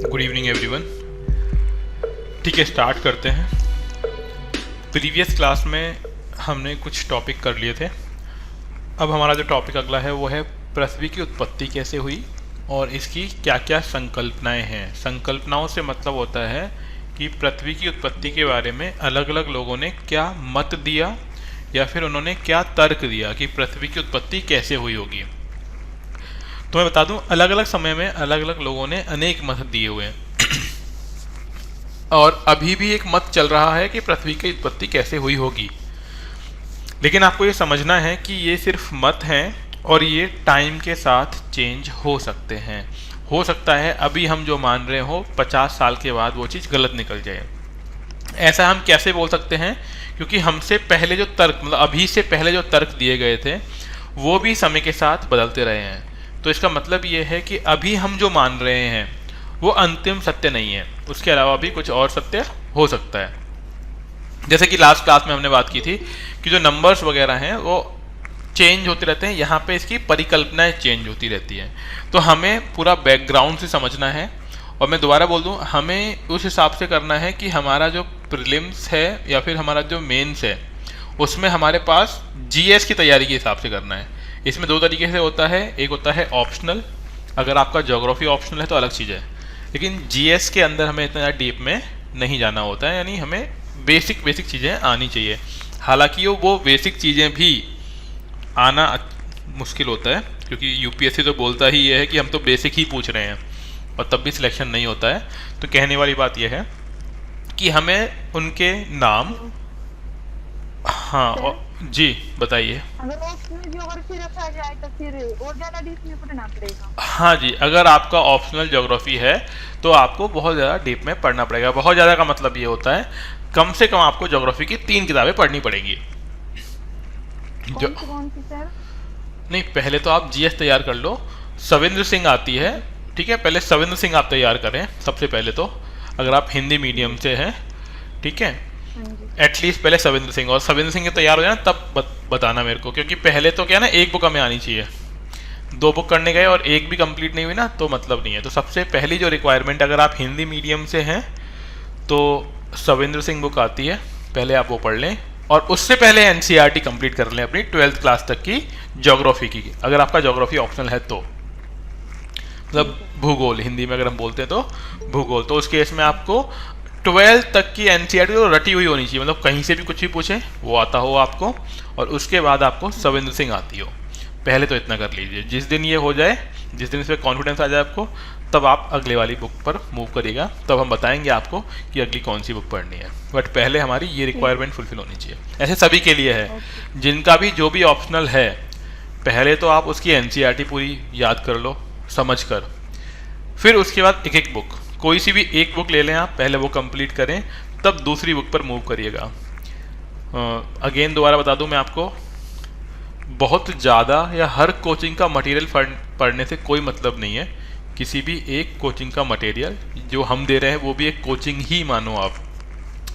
Good evening everyone. ठीक है, start करते हैं। प्रीवियस क्लास में हमने कुछ टॉपिक कर लिए थे। अब हमारा जो टॉपिक अगला है वो है पृथ्वी की उत्पत्ति कैसे हुई और इसकी क्या क्या संकल्पनाएं हैं। संकल्पनाओं से मतलब होता है कि पृथ्वी की उत्पत्ति के बारे में अलग अलग लोगों ने क्या मत दिया या फिर उन्होंने क्या तर्क दिया कि पृथ्वी की उत्पत्ति कैसे हुई होगी। तो मैं बता दूं, अलग अलग समय में अलग अलग लोगों ने अनेक मत दिए हुए हैं और अभी भी एक मत चल रहा है कि पृथ्वी की उत्पत्ति कैसे हुई होगी। लेकिन आपको ये समझना है कि ये सिर्फ मत हैं और ये टाइम के साथ चेंज हो सकते हैं। हो सकता है अभी हम जो मान रहे हो 50 साल के बाद वो चीज़ गलत निकल जाए। ऐसा हम कैसे बोल सकते हैं? क्योंकि हमसे पहले जो तर्क, मतलब अभी से पहले जो तर्क दिए गए थे वो भी समय के साथ बदलते रहे हैं। तो इसका मतलब ये है कि अभी हम जो मान रहे हैं वो अंतिम सत्य नहीं है, उसके अलावा भी कुछ और सत्य हो सकता है। जैसे कि लास्ट क्लास में हमने बात की थी कि जो नंबर्स वगैरह हैं वो चेंज होते रहते हैं, यहाँ पे इसकी परिकल्पनाएं चेंज होती रहती हैं। तो हमें पूरा बैकग्राउंड से समझना है और मैं दोबारा बोल दूँ, हमें उस हिसाब से करना है कि हमारा जो प्रीलिम्स है या फिर हमारा जो मेंस है उसमें हमारे पास जीएस की तैयारी के हिसाब से करना है। इसमें दो तरीके से होता है, एक होता है ऑप्शनल। अगर आपका ज्योग्राफी ऑप्शनल है तो अलग चीज़ है, लेकिन जीएस के अंदर हमें इतना डीप में नहीं जाना होता है, यानी हमें बेसिक चीज़ें आनी चाहिए। हालांकि वो बेसिक चीज़ें भी आना मुश्किल होता है क्योंकि यूपीएससी तो बोलता ही ये है कि हम तो बेसिक ही पूछ रहे हैं और तब भी सिलेक्शन नहीं होता है। तो कहने वाली बात यह है कि हमें उनके नाम, हाँ जी बताइए। अगर ऑप्शनल ज्योग्राफी रखा जाए तो फिर और ज़्यादा डीप में पढ़ना पड़ेगा। हाँ जी, अगर आपका ऑप्शनल ज्योग्राफी है तो आपको बहुत ज़्यादा डीप में पढ़ना पड़ेगा। बहुत ज़्यादा का मतलब ये होता है कम से कम आपको ज्योग्राफी की 3 किताबें पढ़नी पड़ेंगी। कौन सी सर? नहीं, पहले तो आप जीएस तैयार कर लो। सविंद्र सिंह आती है, ठीक है, पहले सविंद्र सिंह आप तैयार करें सबसे पहले तो, अगर आप हिंदी मीडियम से हैं, ठीक है। एटलीस्ट पहले सविंद्र सिंह, और सविंद्र सिंह के तैयार हो जाए तब बताना मेरे को, क्योंकि पहले तो क्या ना, एक बुक हमें आनी चाहिए। 2 बुक करने गए और एक भी कंप्लीट नहीं हुई ना तो मतलब नहीं है। तो सबसे पहली जो रिक्वायरमेंट, अगर आप हिंदी मीडियम से हैं तो सविंद्र सिंह बुक आती है, पहले आप वो पढ़ लें और उससे पहले एनसीईआरटी कंप्लीट कर लें अपनी 12th क्लास तक की ज्योग्राफी की, अगर आपका ज्योग्राफी ऑप्शनल है तो, मतलब भूगोल हिंदी में अगर हम बोलते हैं तो भूगोल। तो उस केस में आपको 12th तक की एनसीईआरटी तो रटी हुई होनी चाहिए, मतलब कहीं से भी कुछ भी पूछे वो आता हो आपको, और उसके बाद आपको सविंद्र सिंह आती हो। पहले तो इतना कर लीजिए। जिस दिन ये हो जाए, जिस दिन इस पर कॉन्फिडेंस आ जाए आपको, तब आप अगले वाली बुक पर मूव करिएगा, तब हम बताएंगे आपको कि अगली कौन सी बुक पढ़नी है। बट पहले हमारी ये रिक्वायरमेंट फुलफिल होनी चाहिए। ऐसे सभी के लिए है, जिनका भी जो भी ऑप्शनल है, पहले तो आप उसकी एनसीईआरटी पूरी याद कर लो समझ कर, फिर उसके बाद एक एक बुक, कोई सी भी एक बुक ले लें आप, पहले वो कंप्लीट करें तब दूसरी बुक पर मूव करिएगा। अगेन दोबारा बता दूं मैं आपको, बहुत ज़्यादा या हर कोचिंग का मटेरियल पढ़ने से कोई मतलब नहीं है। किसी भी एक कोचिंग का मटेरियल जो हम दे रहे हैं वो भी एक कोचिंग ही मानो आप,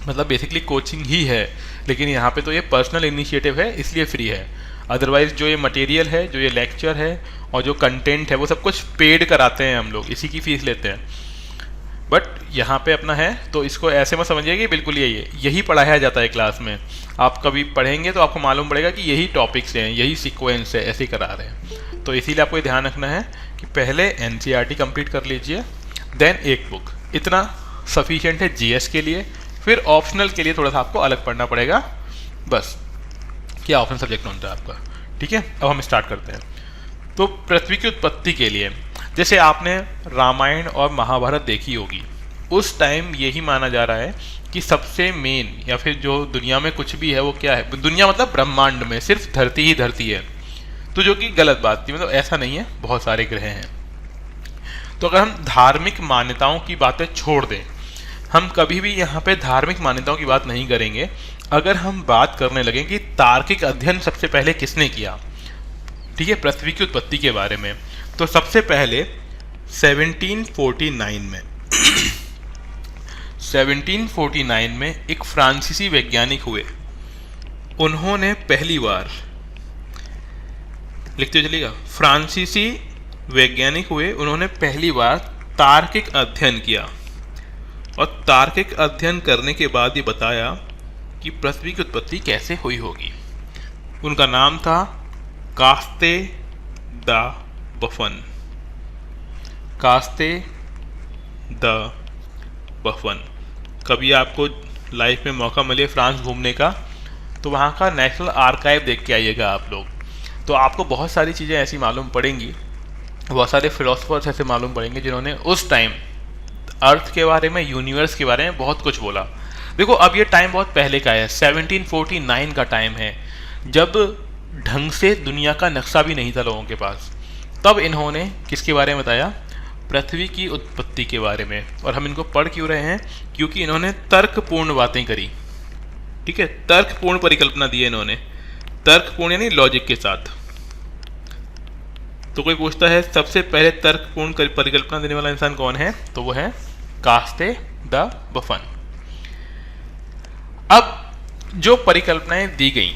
मतलब बेसिकली कोचिंग ही है, लेकिन यहाँ पे तो ये पर्सनल इनिशिएटिव है इसलिए फ्री है। अदरवाइज जो ये मटेरियल है, जो ये लेक्चर है और जो कंटेंट है वो सब कुछ पेड कराते हैं हम लोग, इसी की फीस लेते हैं। बट यहाँ पे अपना है तो इसको ऐसे मत समझिए कि बिल्कुल यही पढ़ाया जाता है क्लास में। आप कभी पढ़ेंगे तो आपको मालूम पड़ेगा कि यही टॉपिक्स हैं, यही सीक्वेंस है, ऐसे ही करा रहे हैं। तो इसीलिए आपको ये ध्यान रखना है कि पहले एनसीईआरटी कंप्लीट कर लीजिए, देन एक बुक, इतना सफिशिएंट है जीएस के लिए। फिर ऑप्शनल के लिए थोड़ा सा आपको अलग पढ़ना पड़ेगा, बस क्या ऑप्शनल सब्जेक्ट कौन सा है आपका, ठीक है। अब हम स्टार्ट करते हैं। तो पृथ्वी की उत्पत्ति के लिए, जैसे आपने रामायण और महाभारत देखी होगी, उस टाइम यही माना जा रहा है कि सबसे मेन या फिर जो दुनिया में कुछ भी है वो क्या है, दुनिया मतलब ब्रह्मांड में सिर्फ धरती ही धरती है। तो जो कि गलत बात थी, मतलब ऐसा नहीं है, बहुत सारे ग्रह हैं। तो अगर हम धार्मिक मान्यताओं की बातें छोड़ दें, हम कभी भी यहाँ पे धार्मिक मान्यताओं की बात नहीं करेंगे। अगर हम बात करने लगे कि तार्किक अध्ययन सबसे पहले किसने किया, ठीक है, पृथ्वी की उत्पत्ति के बारे में, तो सबसे पहले 1749 में 1749 में एक फ्रांसीसी वैज्ञानिक हुए। उन्होंने पहली बार, लिखते चलिएगा, फ्रांसीसी वैज्ञानिक हुए, उन्होंने पहली बार तार्किक अध्ययन किया और तार्किक अध्ययन करने के बाद ये बताया कि पृथ्वी की उत्पत्ति कैसे हुई होगी। उनका नाम था कास्ते द बफन। कास्ते द बफन। कभी आपको लाइफ में मौका मिले फ्रांस घूमने का तो वहाँ का नेशनल आर्काइव देख के आइएगा आप लोग, तो आपको बहुत सारी चीज़ें ऐसी मालूम पड़ेंगी, बहुत सारे फिलोसफर्स ऐसे मालूम पड़ेंगे जिन्होंने उस टाइम अर्थ के बारे में, यूनिवर्स के बारे में बहुत कुछ बोला। देखो अब ये टाइम बहुत पहले का है, 1749 का टाइम है, जब ढंग से दुनिया का नक्शा भी नहीं था लोगों के पास। तब इन्होंने किसके बारे में बताया? पृथ्वी की उत्पत्ति के बारे में। और हम इनको पढ़ क्यों रहे हैं? क्योंकि इन्होंने तर्कपूर्ण बातें करी, ठीक है, तर्कपूर्ण परिकल्पना दी है इन्होंने, तर्कपूर्ण यानी लॉजिक के साथ। तो कोई पूछता है सबसे पहले तर्कपूर्ण परिकल्पना देने वाला इंसान कौन है? तो वो है कास्ते द बफन। अब जो परिकल्पनाएं दी गई,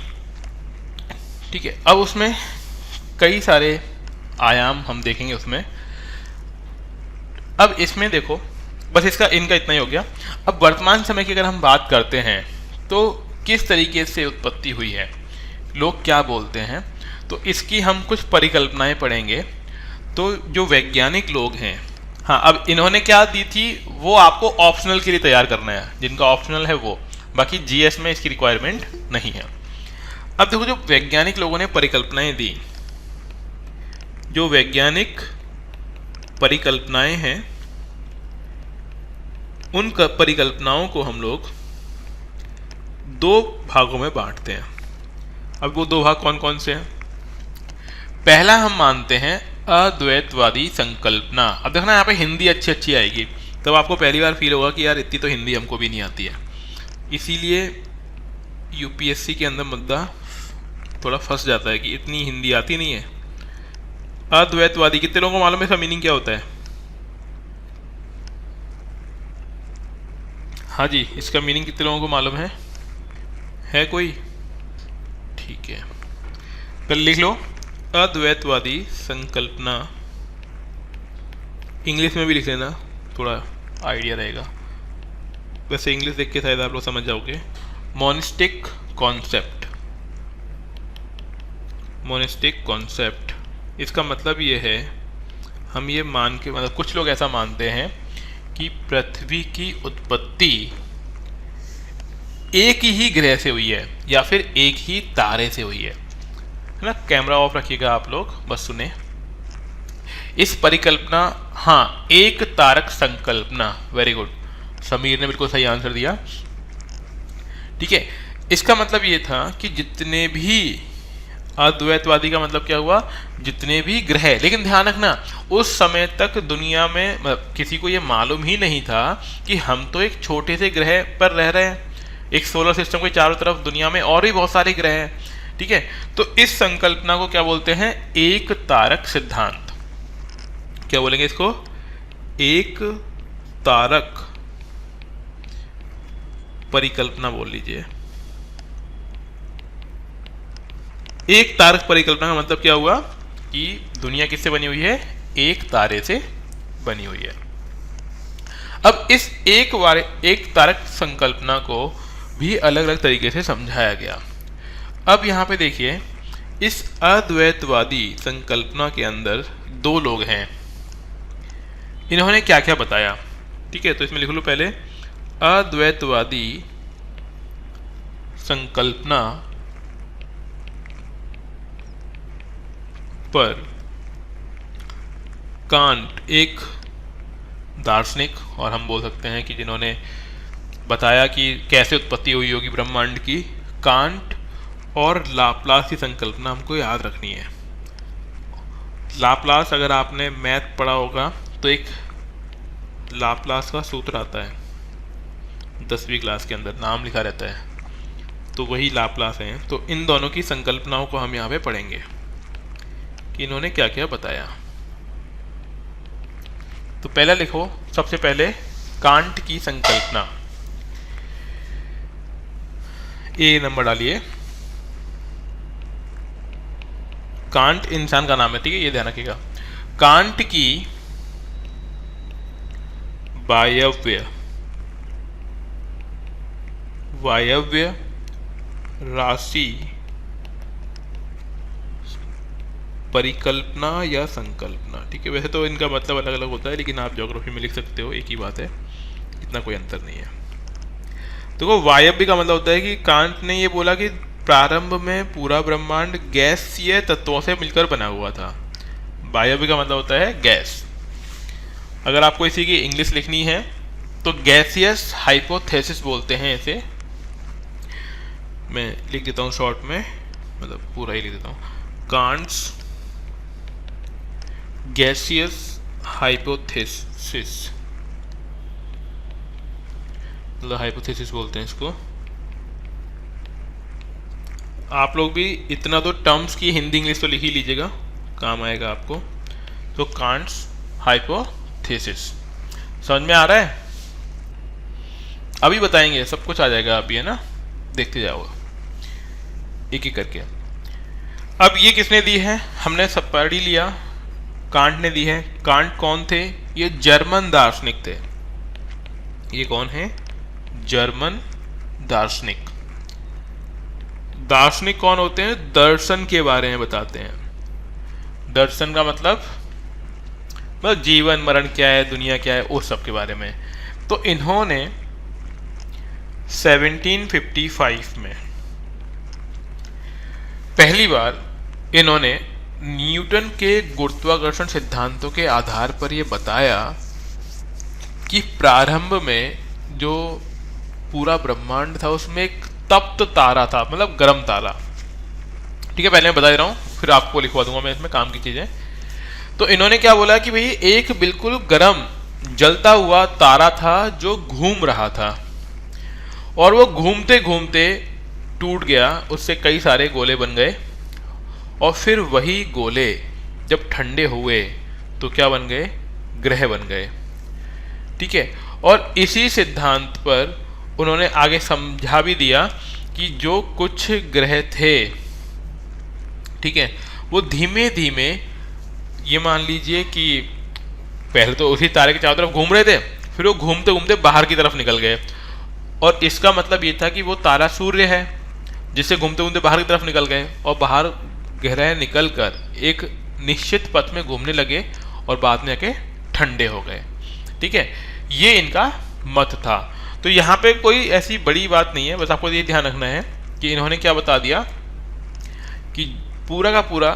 ठीक है, अब उसमें कई सारे आयाम हम देखेंगे उसमें। अब इसमें देखो बस इनका इतना ही हो गया। अब वर्तमान समय की अगर हम बात करते हैं तो किस तरीके से उत्पत्ति हुई है, लोग क्या बोलते हैं, तो इसकी हम कुछ परिकल्पनाएं पढ़ेंगे। तो जो वैज्ञानिक लोग हैं, हाँ, अब इन्होंने क्या दी थी वो आपको ऑप्शनल के लिए तैयार करना है, जिनका ऑप्शनल है वो, बाकी जीएस में इसकी रिक्वायरमेंट नहीं है। अब देखो जो वैज्ञानिक लोगों ने परिकल्पनाएं दी, जो वैज्ञानिक परिकल्पनाएं हैं, उन परिकल्पनाओं को हम लोग दो भागों में बांटते हैं। अब वो दो भाग कौन कौन से हैं? पहला हम मानते हैं अद्वैतवादी संकल्पना। अब देखना यहाँ पे हिंदी अच्छी अच्छी आएगी, तब आपको पहली बार फील होगा कि यार इतनी तो हिंदी हमको भी नहीं आती है। इसीलिए यूपीएससी के अंदर मुद्दा थोड़ा फंस जाता है कि इतनी हिंदी आती नहीं है। अद्वैतवादी, कितने लोगों को मालूम है इसका मीनिंग क्या होता है? हाँ जी, इसका मीनिंग कितने लोगों को मालूम है कोई? ठीक है, कल लिख लो अद्वैतवादी संकल्पना। इंग्लिश में भी लिख लेना, थोड़ा आइडिया रहेगा। वैसे इंग्लिश देख के शायद आप लोग समझ जाओगे। Monistic concept. मोनिस्टिक कॉन्सेप्ट इसका मतलब ये है, हम ये मान के, मतलब कुछ लोग ऐसा मानते हैं कि पृथ्वी की उत्पत्ति एक ही ग्रह से हुई है या फिर एक ही तारे से हुई है ना। कैमरा ऑफ रखिएगा आप लोग, बस सुने इस परिकल्पना। हाँ, एक तारक संकल्पना, वेरी गुड, समीर ने बिल्कुल सही आंसर दिया। ठीक है, इसका मतलब ये था कि जितने भी, अद्वैतवादी का मतलब क्या हुआ? जितने भी ग्रह, लेकिन ध्यान रखना उस समय तक दुनिया में किसी को ये मालूम ही नहीं था कि हम तो एक छोटे से ग्रह पर रह रहे हैं, एक सोलर सिस्टम के चारों तरफ दुनिया में और भी बहुत सारे ग्रह हैं। ठीक है, तो इस संकल्पना को क्या बोलते हैं? एक तारक सिद्धांत। क्या बोलेंगे इसको? एक तारक परिकल्पना बोल लीजिए। एक तारक परिकल्पना का मतलब क्या हुआ कि दुनिया किससे बनी हुई है? एक तारे से बनी हुई है। अब इस एक तारक संकल्पना को भी अलग अलग तरीके से समझाया गया। अब यहाँ पे देखिए, इस अद्वैतवादी संकल्पना के अंदर दो लोग हैं, इन्होंने क्या क्या बताया। ठीक है, तो इसमें लिख लो पहले, अद्वैतवादी संकल्पना पर कांट, एक दार्शनिक, और हम बोल सकते हैं कि जिन्होंने बताया कि कैसे उत्पत्ति हुई होगी ब्रह्मांड की, कांट और लाप्लास की संकल्पना हमको याद रखनी है। लाप्लास, अगर आपने मैथ पढ़ा होगा तो एक लाप्लास का सूत्र आता है 10वीं क्लास के अंदर, नाम लिखा रहता है, तो वही लाप्लास है। तो इन दोनों की संकल्पनाओं को हम यहाँ पे पढ़ेंगे कि इन्होंने क्या क्या बताया। तो पहला लिखो, सबसे पहले कांट की संकल्पना, ए नंबर डालिए। कांट इंसान का नाम है, ठीक है, ये ध्यान रखिएगा। कांट की वायव्य, वायव्य राशि परिकल्पना या संकल्पना। ठीक है, वैसे तो इनका मतलब अलग अलग होता है, लेकिन आप ज्योग्राफी में लिख सकते हो, एक ही बात है, इतना कोई अंतर नहीं है। देखो वायव्य का मतलब होता है कि कांट ने ये बोला कि प्रारंभ में पूरा ब्रह्मांड गैसीय तत्वों से मिलकर बना हुआ था। वायव्य का मतलब होता है गैस। अगर आपको इसी की इंग्लिश लिखनी है तो गैसियस हाइपोथेसिस बोलते हैं इसे। मैं लिख देता हूँ शॉर्ट में, मतलब पूरा ही लिख देता हूँ, कांट्स गैसियस हाइपोथेसिस, मतलब हाइपोथेसिस बोलते हैं इसको। आप लोग भी इतना तो टर्म्स की हिंदी इंग्लिश तो लिख ही लीजिएगा, काम आएगा आपको। तो कांट्स हाइपोथेसिस समझ में आ रहा है? अभी बताएंगे, सब कुछ आ जाएगा अभी, है ना, देखते जाओ एक एक करके। अब ये किसने दी है? हमने सब पढ़ ही लिया, कांट ने दी है। कांट कौन थे? ये जर्मन दार्शनिक थे। ये कौन है? जर्मन दार्शनिक। दार्शनिक कौन होते हैं? दर्शन के बारे में बताते हैं। दर्शन का मतलब जीवन मरण क्या है, दुनिया क्या है, उस सब के बारे में। तो इन्होंने 1755 में पहली बार इन्होंने न्यूटन के गुरुत्वाकर्षण सिद्धांतों के आधार पर यह बताया कि प्रारंभ में जो पूरा ब्रह्मांड था उसमें एक तप्त तारा था, मतलब गर्म तारा। ठीक है, पहले मैं बता दे रहा हूँ, फिर आपको लिखवा दूंगा मैं इसमें काम की चीजें। तो इन्होंने क्या बोला कि भाई एक बिल्कुल गर्म जलता हुआ तारा था जो घूम रहा था, और वो घूमते घूमते टूट गया, उससे कई सारे गोले बन गए, और फिर वही गोले जब ठंडे हुए तो क्या बन गए? ग्रह बन गए। ठीक है, और इसी सिद्धांत पर उन्होंने आगे समझा भी दिया कि जो कुछ ग्रह थे, ठीक है, वो धीमे धीमे, ये मान लीजिए कि पहले तो उसी तारे के चारों तरफ घूम रहे थे, फिर वो घूमते घूमते बाहर की तरफ निकल गए, और इसका मतलब ये था कि वो तारा सूर्य है जिससे घूमते घूमते बाहर की तरफ निकल गए, और बाहर ग्रह निकल कर एक निश्चित पथ में घूमने लगे और बाद में आके ठंडे हो गए। ठीक है, ये इनका मत था। तो यहाँ पे कोई ऐसी बड़ी बात नहीं है, बस आपको ये ध्यान रखना है कि इन्होंने क्या बता दिया कि पूरा का पूरा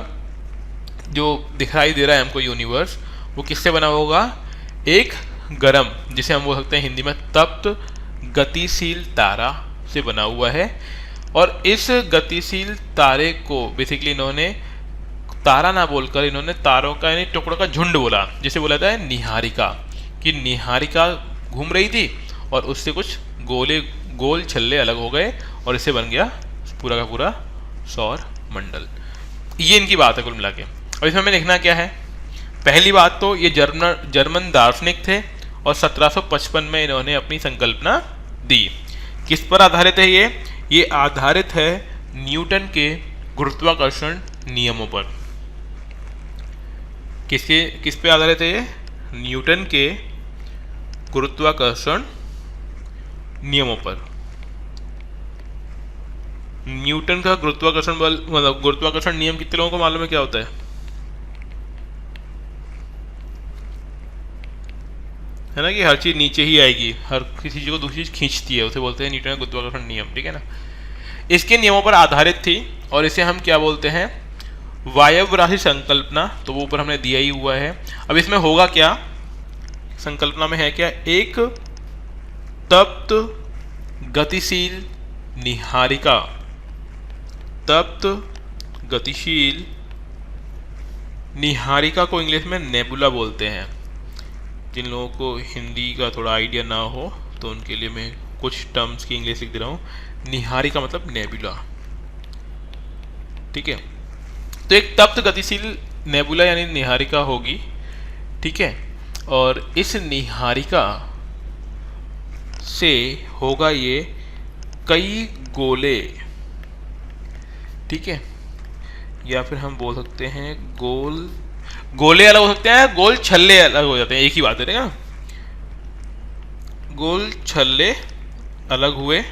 जो दिखाई दे रहा है हमको यूनिवर्स, वो किससे बना होगा? एक गरम, जिसे हम बोल सकते हैं हिंदी में तप्त गतिशील तारा से बना हुआ है। और इस गतिशील तारे को बेसिकली इन्होंने तारा ना बोलकर इन्होंने तारों का यानी टुकड़ों का झुंड बोला, जिसे बोला जाता है निहारिका, कि निहारिका घूम रही थी और उससे कुछ गोल छल्ले अलग हो गए और इससे बन गया पूरा का पूरा सौर मंडल। ये इनकी बात है कुल मिला के। और इसमें हमें देखना क्या है? पहली बात तो ये जर्मन दार्शनिक थे और 1755 में इन्होंने अपनी संकल्पना दी। किस पर आधारित है ये आधारित है न्यूटन के गुरुत्वाकर्षण नियमों पर। किस पे आधारित है ये? न्यूटन के गुरुत्वाकर्षण नियमों पर। न्यूटन का गुरुत्वाकर्षण बल, मतलब गुरुत्वाकर्षण नियम कितने लोगों को मालूम है क्या होता है ना? कि हर चीज नीचे ही आएगी, हर किसी चीज को दूसरी चीज खींचती है, उसे बोलते हैं न्यूटन का गुरुत्वाकर्षण नियम। ठीक है ना? इसके नियमों पर आधारित थी और इसे हम क्या बोलते हैं? वायव्य राशि संकल्पना। तो वो ऊपर हमने दिया ही हुआ है। अब इसमें होगा क्या? संकल्पना में है क्या? एक तप्त गतिशील निहारिका, तप्त गतिशील निहारिका को इंग्लिश में नेबुला बोलते हैं। जिन लोगों को हिंदी का थोड़ा आइडिया ना हो तो उनके लिए मैं कुछ टर्म्स की इंग्लिश लिख दे रहा हूँ। निहारिका मतलब नेबुला। ठीक है, तो एक तप्त गतिशील नेबुला यानी निहारिका होगी। ठीक है, और इस निहारिका से होगा ये कई गोले। ठीक है, या फिर हम बोल सकते हैं गोले अलग हो सकते हैं, गोल छल्ले अलग हो जाते हैं, एक ही बात है ना। गोल छल्ले अलग हुए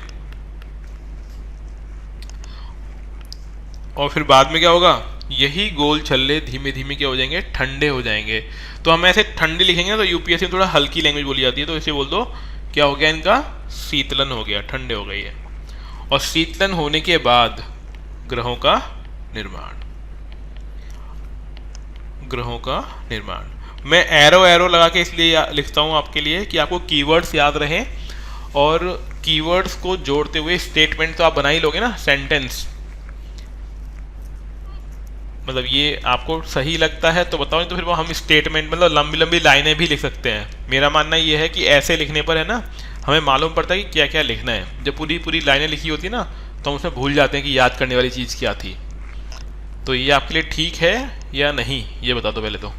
और फिर बाद में क्या होगा, यही गोल छल्ले धीमे धीमे क्या हो जाएंगे, ठंडे हो जाएंगे। तो हम ऐसे ठंडे लिखेंगे ना तो यूपीएससी में थोड़ा हल्की लैंग्वेज बोली जाती है, तो इसे बोल दो क्या हो गया, इनका शीतलन हो गया, ठंडे हो गई है। और शीतलन होने के बाद ग्रहों का निर्माण, ग्रहों का निर्माण। मैं एरो एरो लगा के इसलिए लिखता हूं आपके लिए कि आपको कीवर्ड्स याद रहें, और कीवर्ड्स को जोड़ते हुए स्टेटमेंट तो आप बना ही लोगे ना, सेंटेंस। मतलब ये आपको सही लगता है तो बताओ, नहीं तो फिर वो हम स्टेटमेंट मतलब लंबी लंबी लाइनें भी लिख सकते हैं। मेरा मानना ये है कि ऐसे लिखने पर है ना हमें मालूम पड़ता है कि क्या क्या लिखना है। जब पूरी पूरी लाइनें लिखी होती है ना तो हम उसमें भूल जाते हैं कि याद करने वाली चीज़ क्या थी। तो ये आपके लिए ठीक है या नहीं, ये बता दो पहले तो।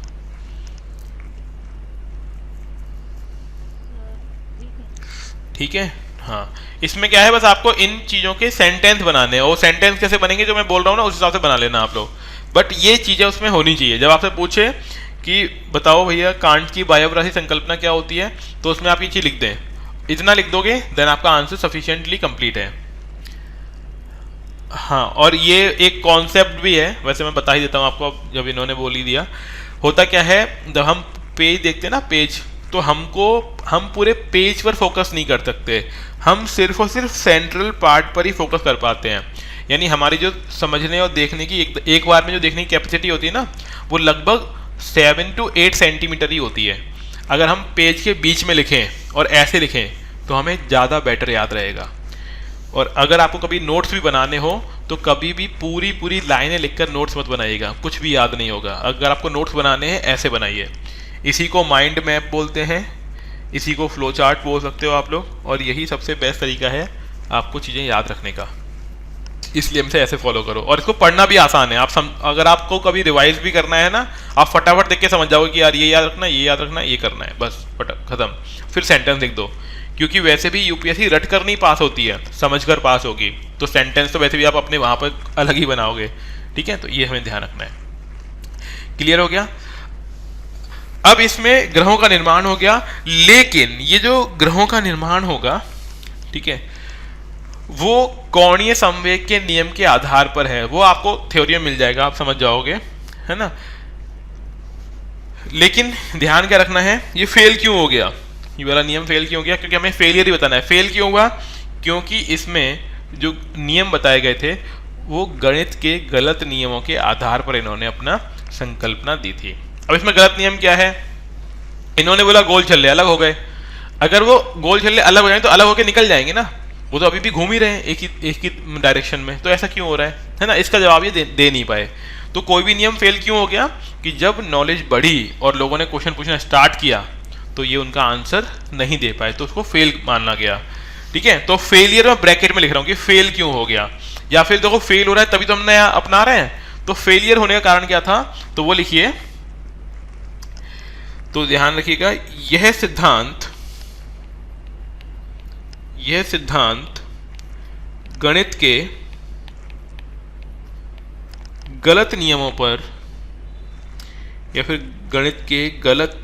ठीक है, हाँ। इसमें क्या है, बस आपको इन चीज़ों के सेंटेंस बनाने हैं, और सेंटेंस कैसे बनेंगे जो मैं बोल रहा हूँ ना उस हिसाब से बना लेना आप लोग। बट ये चीज़ें उसमें होनी चाहिए। जब आपसे पूछे कि बताओ भैया कांट की बायोग्राफी संकल्पना क्या होती है, तो उसमें आप ये चीज़ लिख दें, इतना लिख दोगे देन आपका आंसर सफिशिएंटली कंप्लीट है। हाँ, और ये एक कॉन्सेप्ट भी है, वैसे मैं बता ही देता हूँ आपको, अब जब इन्होंने बोल ही दिया। होता क्या है, जब हम पेज देखते हैं ना पेज, तो हम पूरे पेज पर फोकस नहीं कर सकते, हम सिर्फ और सिर्फ सेंट्रल पार्ट पर ही फोकस कर पाते हैं। यानी हमारी जो समझने और देखने की एक बार में जो देखने की कैपेसिटी होती है ना, वो लगभग 7 to 8 सेंटीमीटर ही होती है। अगर हम पेज के बीच में लिखें और ऐसे लिखें तो हमें ज़्यादा बेटर याद रहेगा। और अगर आपको कभी नोट्स भी बनाने हो तो कभी भी पूरी पूरी लाइनें लिखकर नोट्स मत बनाइएगा, कुछ भी याद नहीं होगा। अगर आपको नोट्स बनाने हैं ऐसे बनाइए। इसी को माइंड मैप बोलते हैं, इसी को फ्लो चार्ट बोल सकते हो आप लोग, और यही सबसे बेस्ट तरीका है आपको चीज़ें याद रखने का। इसलिए हमसे ऐसे फॉलो करो, और इसको पढ़ना भी आसान है। अगर आपको कभी रिवाइज भी करना है ना, आप फटाफट देख के समझ जाओगे कि यार ये याद रखना, ये याद रखना, ये करना है, बस खत्म। फिर सेंटेंस लिख दो, क्योंकि वैसे भी यूपीएससी रट कर नहीं पास होती है, समझ कर पास होगी। तो सेंटेंस तो वैसे भी आप अपने वहाँ पर अलग ही बनाओगे। ठीक है, तो ये हमें ध्यान रखना है। क्लियर हो गया। अब इसमें ग्रहों का निर्माण हो गया, लेकिन ये जो ग्रहों का निर्माण होगा, ठीक है, वो कोणीय संवेग के नियम के आधार पर है। वो आपको थ्योरी में मिल जाएगा, आप समझ जाओगे, है ना। लेकिन ध्यान क्या रखना है, ये फेल क्यों हो गया, ये वाला नियम फेल क्यों हो गया, क्योंकि हमें फेलियर ही बताना है। फेल क्यों हुआ, क्योंकि इसमें जो नियम बताए गए थे वो गणित के गलत नियमों के आधार पर इन्होंने अपना संकल्पना दी थी। अब इसमें गलत नियम क्या है, इन्होंने बोला गोल छल्ले अलग हो गए। अगर वो गोल छल्ले अलग हो जाए तो अलग होकर निकल जाएंगे ना, वो तो अभी भी घूम ही रहे हैं एक ही डायरेक्शन में, तो ऐसा क्यों हो रहा है ना। इसका जवाब ये दे नहीं पाए। तो कोई भी नियम फेल क्यों हो गया, कि जब नॉलेज बढ़ी और लोगों ने क्वेश्चन पूछना स्टार्ट किया तो ये उनका आंसर नहीं दे पाए, तो उसको फेल माना गया। ठीक है, तो फेलियर में ब्रैकेट में लिख रहा हूँ कि फेल क्यों हो गया, या फिर देखो फेल हो रहा है तभी तो हम नया अपना रहे हैं, तो फेलियर होने का कारण क्या था, तो वो लिखिए। तो ध्यान रखिएगा, यह सिद्धांत गणित के गलत नियमों पर या फिर गणित के गलत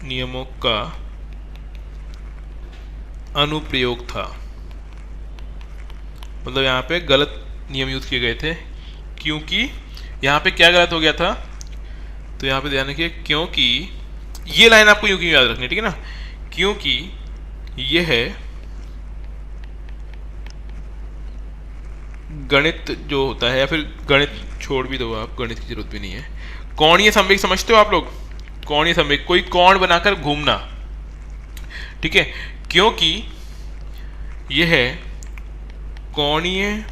नियमों का अनुप्रयोग था। मतलब यहाँ पे गलत नियम यूज किए गए थे, क्योंकि यहाँ पे क्या गलत हो गया था, तो यहाँ पे ध्यान रखिए, क्योंकि ये लाइन आपको यूं क्यों याद रखनी है, ठीक है ना, क्योंकि यह गणित जो होता है, या फिर गणित छोड़ भी दो आप, गणित की जरूरत भी नहीं है। कोणीय संवेग समझते हो आप लोग, कोणीय संवेग, कोई कोण बनाकर घूमना, ठीक है, क्योंकि यह कोणीय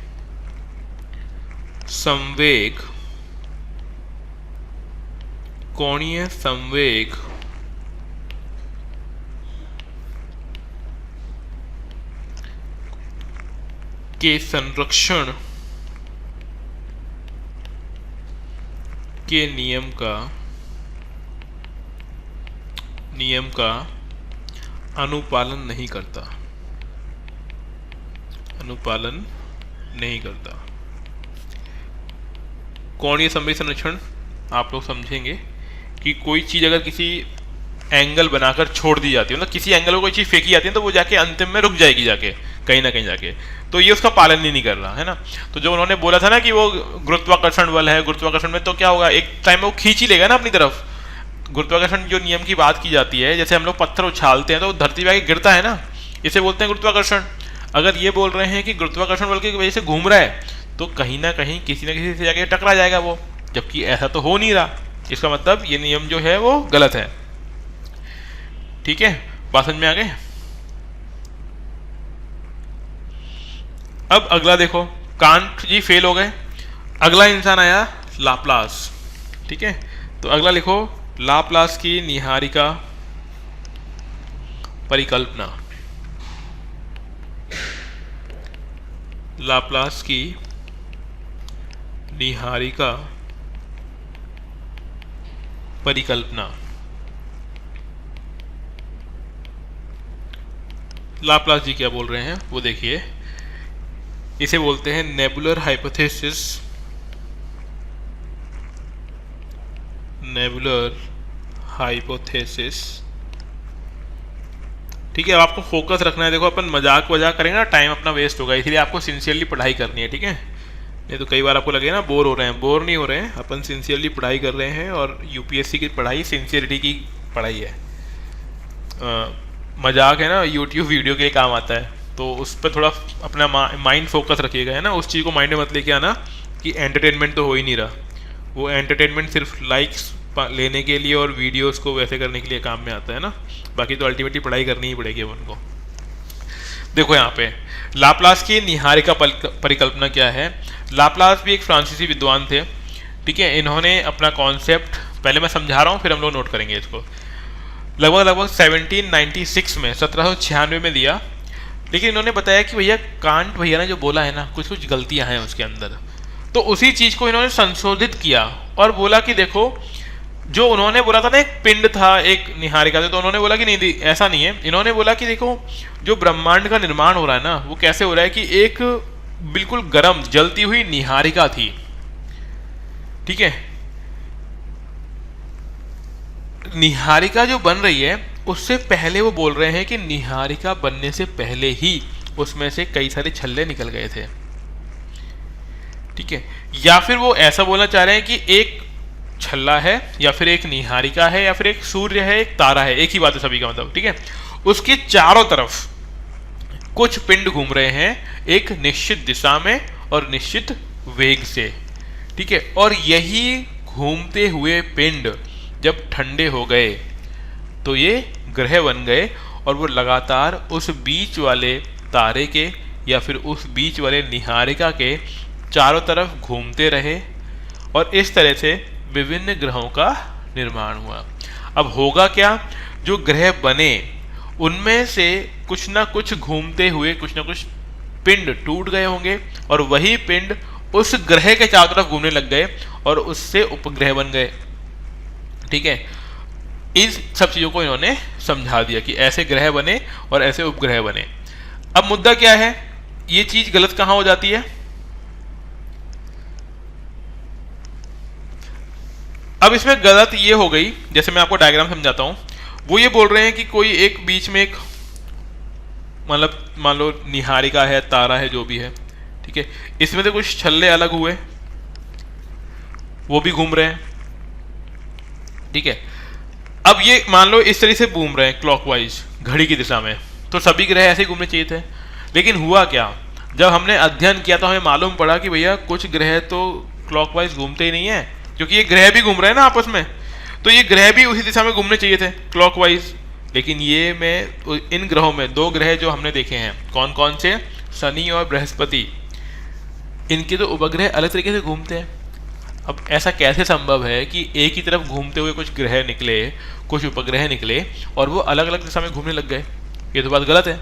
संवेग के संरक्षण के नियम का अनुपालन नहीं करता। कोणीय संवेग संरक्षण आप लोग समझेंगे कि कोई चीज़ अगर किसी एंगल बनाकर छोड़ दी जाती है, मतलब किसी एंगल को कोई चीज़ फेंकी जाती है तो वो जाके अंतिम में रुक जाएगी जाके कहीं ना कहीं जाके, तो ये उसका पालन ही नहीं कर रहा है ना। तो जो उन्होंने बोला था ना कि वो गुरुत्वाकर्षण बल है, गुरुत्वाकर्षण में तो क्या होगा, एक टाइम में वो खींच ही लेगा ना अपनी तरफ। गुरुत्वाकर्षण जो नियम की बात की जाती है, जैसे हम लोग पत्थर उछालते हैं तो वो धरती पे आके गिरता है ना, इसे बोलते हैं गुरुत्वाकर्षण। अगर ये बोल रहे हैं कि गुरुत्वाकर्षण बल की वजह से घूम रहा है तो कहीं ना कहीं किसी न किसी से जाके टकरा जाएगा वो, जबकि ऐसा तो हो नहीं रहा। इसका मतलब ये नियम जो है वो गलत है। ठीक है, बात समझ में आ गई। अब अगला देखो, कांट जी फेल हो गए, अगला इंसान आया लाप्लास। ठीक है, तो अगला लिखो लाप्लास की निहारिका परिकल्पना। लाप्लास की निहारिका परिकल्पना। लाप्लास जी क्या बोल रहे हैं वो देखिए, इसे बोलते हैं नेबुलर हाइपोथेसिस। Nebular hypothesis. ठीक है, अब आपको फोकस रखना है। देखो अपन मजाक वजाक करेंगे ना, टाइम अपना वेस्ट होगा, इसलिए आपको सिंसियरली पढ़ाई करनी है। ठीक है, नहीं तो कई बार आपको लगे ना बोर हो रहे हैं, बोर नहीं हो रहे हैं, अपन सिंसियरली पढ़ाई कर रहे हैं और यूपीएससी की पढ़ाई सिंसियरिटी की पढ़ाई है। मजाक है ना, यूट्यूब वीडियो के लिए काम आता है, तो उस पर थोड़ा अपना माइंड फोकस रखिएगा, है ना। उस चीज़ को माइंड में मत लेके आना कि एंटरटेनमेंट तो हो ही नहीं रहा, वो एंटरटेनमेंट सिर्फ लाइक्स लेने के लिए और वीडियोस को वैसे करने के लिए काम में आता है ना, बाकी तो अल्टीमेटली पढ़ाई करनी ही पड़ेगी अपन को। देखो यहाँ पे लाप्लास की निहारिका परिकल्पना क्या है। लाप्लास भी एक फ्रांसीसी विद्वान थे। ठीक है, इन्होंने अपना कॉन्सेप्ट, पहले मैं समझा रहा हूँ फिर हम लोग नोट करेंगे इसको, लगभग 1796 में 1796 में दिया। लेकिन इन्होंने बताया कि भैया कांट भैया ने जो बोला है ना, कुछ कुछ गलतियां हैं उसके अंदर, तो उसी चीज़ को इन्होंने संशोधित किया और बोला कि देखो जो उन्होंने बोला था ना, एक पिंड था एक निहारिका था, तो उन्होंने बोला कि नहीं ऐसा नहीं है। इन्होंने बोला कि देखो जो ब्रह्मांड का निर्माण हो रहा है ना, वो कैसे हो रहा है कि एक बिल्कुल गर्म जलती हुई निहारिका थी। ठीक है, निहारिका जो बन रही है उससे पहले वो बोल रहे हैं कि निहारिका बनने से पहले ही उसमें से कई सारे छल्ले निकल गए थे। ठीक है, या फिर वो ऐसा बोलना चाह रहे हैं कि एक छल्ला है या फिर एक निहारिका है या फिर एक सूर्य है, एक तारा है, एक ही बात है सभी का मतलब। ठीक है, उसके चारों तरफ कुछ पिंड घूम रहे हैं एक निश्चित दिशा में और निश्चित वेग से। ठीक है, और यही घूमते हुए पिंड जब ठंडे हो गए तो ये ग्रह बन गए और वो लगातार उस बीच वाले तारे के या फिर उस बीच वाले निहारिका के चारों तरफ घूमते रहे और इस तरह से विभिन्न ग्रहों का निर्माण हुआ। अब होगा क्या, जो ग्रह बने उनमें से कुछ ना कुछ घूमते हुए कुछ ना कुछ पिंड टूट गए होंगे और वही पिंड उस ग्रह के चारों तरफ घूमने लग गए और उससे उपग्रह बन गए। ठीक है, इन सब चीज़ों को इन्होंने समझा दिया कि ऐसे ग्रह बने और ऐसे उपग्रह बने। अब मुद्दा क्या है, ये चीज़ गलत कहाँ हो जाती है। अब इसमें गलत ये हो गई, जैसे मैं आपको डायग्राम समझाता हूँ, वो ये बोल रहे हैं कि कोई एक बीच में एक मतलब मान लो निहारिका है, तारा है, जो भी है। ठीक है, इसमें से कुछ छल्ले अलग हुए, वो भी घूम रहे हैं। ठीक है, अब ये मान लो इस तरह से घूम रहे हैं क्लॉकवाइज घड़ी की दिशा में, तो सभी ग्रह ऐसे ही घूमने चाहिए थे। लेकिन हुआ क्या, जब हमने अध्ययन किया तो हमें मालूम पड़ा कि भैया कुछ ग्रह तो क्लॉकवाइज घूमते ही नहीं है, क्योंकि ये ग्रह भी घूम रहे हैं ना आपस में, तो ये ग्रह भी उसी दिशा में घूमने चाहिए थे क्लॉकवाइज। लेकिन ये में इन ग्रहों में दो ग्रह जो हमने देखे हैं, कौन कौन से, शनि और बृहस्पति, इनके तो उपग्रह अलग तरीके से घूमते हैं। अब ऐसा कैसे संभव है कि एक ही तरफ घूमते हुए कुछ ग्रह निकले, कुछ उपग्रह निकले और वो अलग अलग दिशा में घूमने लग गए? ये तो बात गलत है।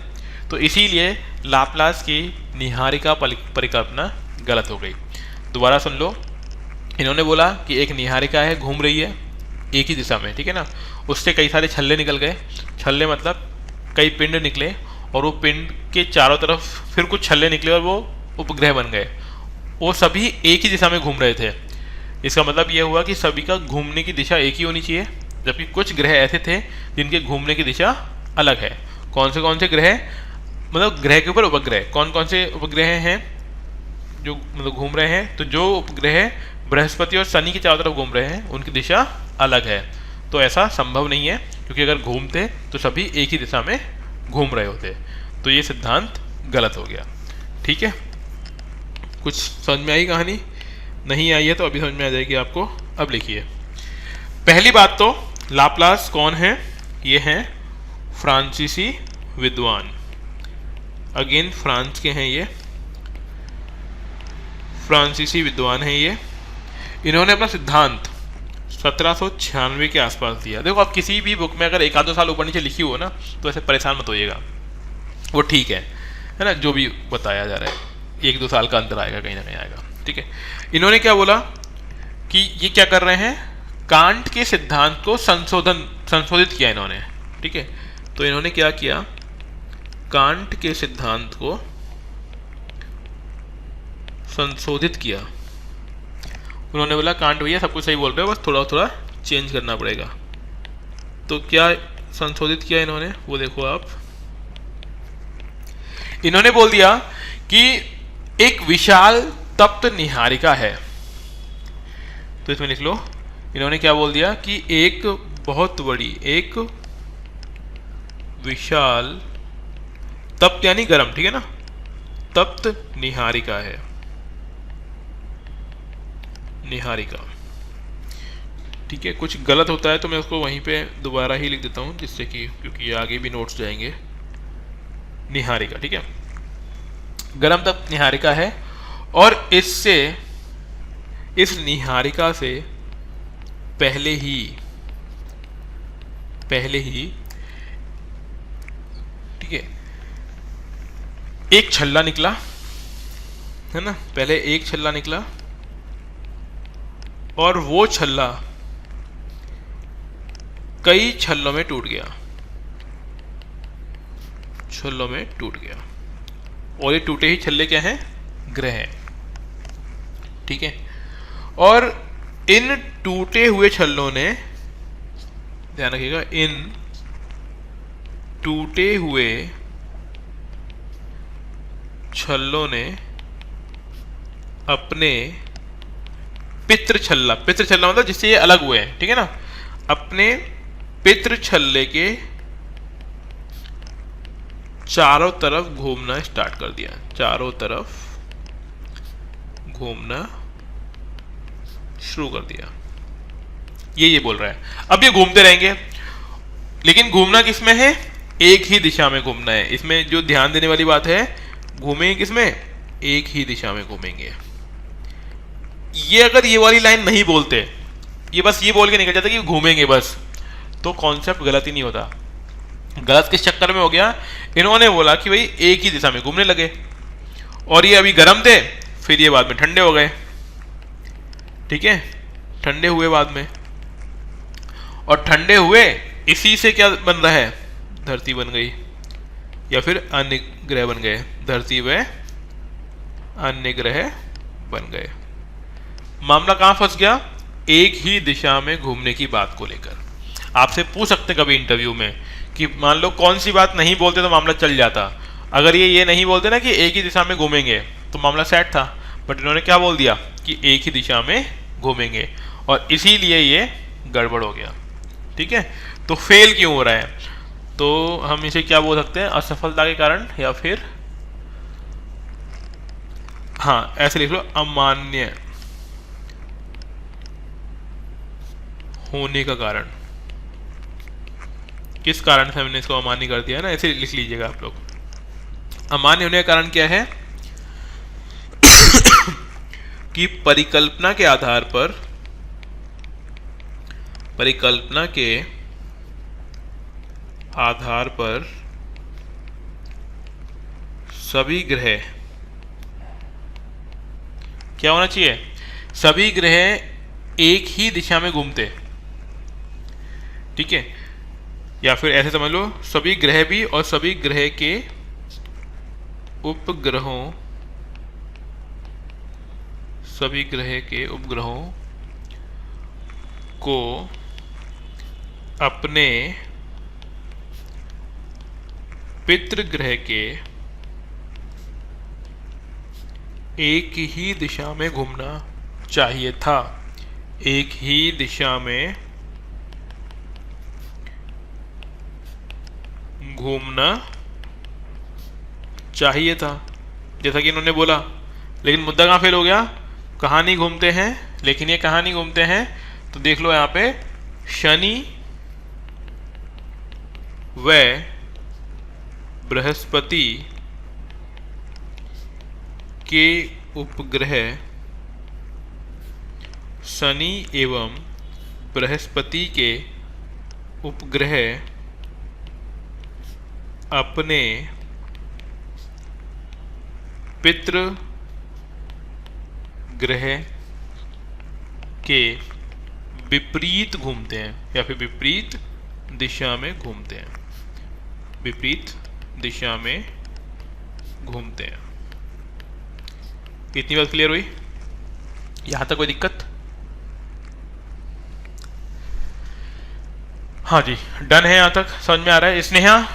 तो इसीलिए लाप्लास की निहारिका परिकल्पना गलत हो गई। दोबारा सुन लो, इन्होंने बोला कि एक निहारिका है, घूम रही है एक ही दिशा में, ठीक है ना, उससे कई सारे छल्ले निकल गए। छल्ले मतलब कई पिंड निकले और वो पिंड के चारों तरफ फिर कुछ छल्ले निकले और वो उपग्रह बन गए। वो सभी एक ही दिशा में घूम रहे थे। इसका मतलब ये हुआ कि सभी का घूमने की दिशा एक ही होनी चाहिए, जबकि कुछ ग्रह ऐसे थे जिनके घूमने की दिशा अलग है। कौन से ग्रह, मतलब ग्रह के ऊपर उपग्रह, कौन कौन से उपग्रह हैं जो मतलब घूम रहे हैं? तो जो उपग्रह बृहस्पति और शनि की चारों तरफ घूम रहे हैं उनकी दिशा अलग है। तो ऐसा संभव नहीं है, क्योंकि अगर घूमते तो सभी एक ही दिशा में घूम रहे होते। तो ये सिद्धांत गलत हो गया। ठीक है, कुछ समझ में आई कहानी? नहीं आई है तो अभी समझ में आ जाएगी आपको। अब लिखिए, पहली बात तो लाप्लास कौन है? ये हैं फ्रांसीसी विद्वान। अगेन फ्रांस के हैं ये, फ्रांसीसी विद्वान हैं ये। इन्होंने अपना सिद्धांत 1796 के आसपास दिया। देखो, आप किसी भी बुक में अगर एक आध दो साल ऊपर नीचे लिखी हो ना, तो ऐसे परेशान मत होइएगा, वो ठीक है ना? जो भी बताया जा रहा है 1-2 साल का अंतर आएगा, कहीं ना कहीं आएगा। ठीक है, इन्होंने क्या बोला कि ये क्या कर रहे हैं, कांट के सिद्धांत को संशोधित किया इन्होंने। ठीक है, तो इन्होंने क्या किया, कांट के सिद्धांत को संशोधित किया। उन्होंने बोला कांट भैया सब कुछ सही बोल रहे हो, बस थोड़ा थोड़ा चेंज करना पड़ेगा। तो क्या संशोधित किया इन्होंने, वो देखो आप। इन्होंने बोल दिया कि एक विशाल तप्त निहारिका है। तो इसमें लिख लो, इन्होंने क्या बोल दिया कि एक बहुत बड़ी, एक विशाल, तप्त यानी गर्म, ठीक है ना, तप्त निहारिका है, निहारिका। ठीक है, कुछ गलत होता है तो मैं उसको वहीं पे दोबारा ही लिख देता हूं, जिससे कि, क्योंकि आगे भी नोट्स जाएंगे। निहारिका, ठीक है, गर्म तप्त निहारिका है। और इससे, इस निहारिका से पहले ही ठीक है, एक छल्ला निकला, है ना, पहले एक छल्ला निकला और वो छल्ला कई छल्लों में टूट गया, छल्लों में टूट गया। और ये टूटे ही छल्ले क्या हैं, ग्रह हैं। ठीक है, और इन टूटे हुए छल्लों ने, ध्यान रखिएगा, इन टूटे हुए छल्लों ने अपने पितृ छल्ला मतलब जिससे ये अलग हुए हैं, ठीक है ना, अपने पितृ छल्ले के चारों तरफ घूमना स्टार्ट कर दिया, चारों तरफ घूमना शुरू कर दिया। ये बोल रहा है। अब ये घूमते रहेंगे, लेकिन घूमना किसमें है, एक ही दिशा में घूमना है। इसमें जो ध्यान देने वाली बात है, घूमेंगे किसमें, एक ही दिशा में घूमेंगे। ये अगर ये वाली लाइन नहीं बोलते, ये बस ये बोल के निकल जाता कि घूमेंगे बस, तो कॉन्सेप्ट गलत ही नहीं होता। गलत किस चक्कर में हो गया, इन्होंने बोला कि भाई एक ही दिशा में घूमने लगे, और ये अभी गर्म थे, फिर ये बाद में ठंडे हो गए। ठीक है, ठंडे हुए बाद में, और ठंडे हुए इसी से क्या बन रहा है, धरती बन गई, या फिर अन्य ग्रह बन गए, धरती व अन्य ग्रह बन गए। मामला कहां फंस गया, एक ही दिशा में घूमने की बात को लेकर। आपसे पूछ सकते कभी इंटरव्यू में कि मान लो कौन सी बात नहीं बोलते तो मामला चल जाता। अगर ये नहीं बोलते ना कि एक ही दिशा में घूमेंगे, तो मामला सेट था। बट इन्होंने क्या बोल दिया कि एक ही दिशा में घूमेंगे, और इसीलिए ये गड़बड़ हो गया। ठीक है, तो फेल क्यों हो रहा है, तो हम इसे क्या बोल सकते हैं, असफलता के कारण, या फिर हाँ ऐसे लिख लो, अमान्य होने का कारण। किस कारण से हमने इसको अमान्य कर दिया है ना, ऐसे लिख लीजिएगा आप लोग। अमान्य होने का कारण क्या है कि परिकल्पना के आधार पर, परिकल्पना के आधार पर सभी ग्रह, क्या होना चाहिए, सभी ग्रह एक ही दिशा में घूमते। ठीक है, या फिर ऐसे समझ लो, सभी ग्रह भी और सभी ग्रह के उपग्रहों, सभी ग्रह के उपग्रहों को अपने पितृग्रह के एक ही दिशा में घूमना चाहिए था। एक ही दिशा में घूमना चाहिए था, जैसा कि इन्होंने बोला। लेकिन मुद्दा कहाँ फेल हो गया? कहाँ नहीं घूमते हैं। लेकिन ये कहाँ नहीं घूमते हैं तो देख लो यहाँ पे, शनि व बृहस्पति के उपग्रह, शनि एवं बृहस्पति के उपग्रह अपने पितृ ग्रह के विपरीत घूमते हैं, या फिर विपरीत दिशा में घूमते हैं। विपरीत दिशा में घूमते हैं। इतनी बात क्लियर हुई? यहां तक कोई दिक्कत? हाँ जी, डन है। यहां तक समझ में आ रहा है? स्नेहा,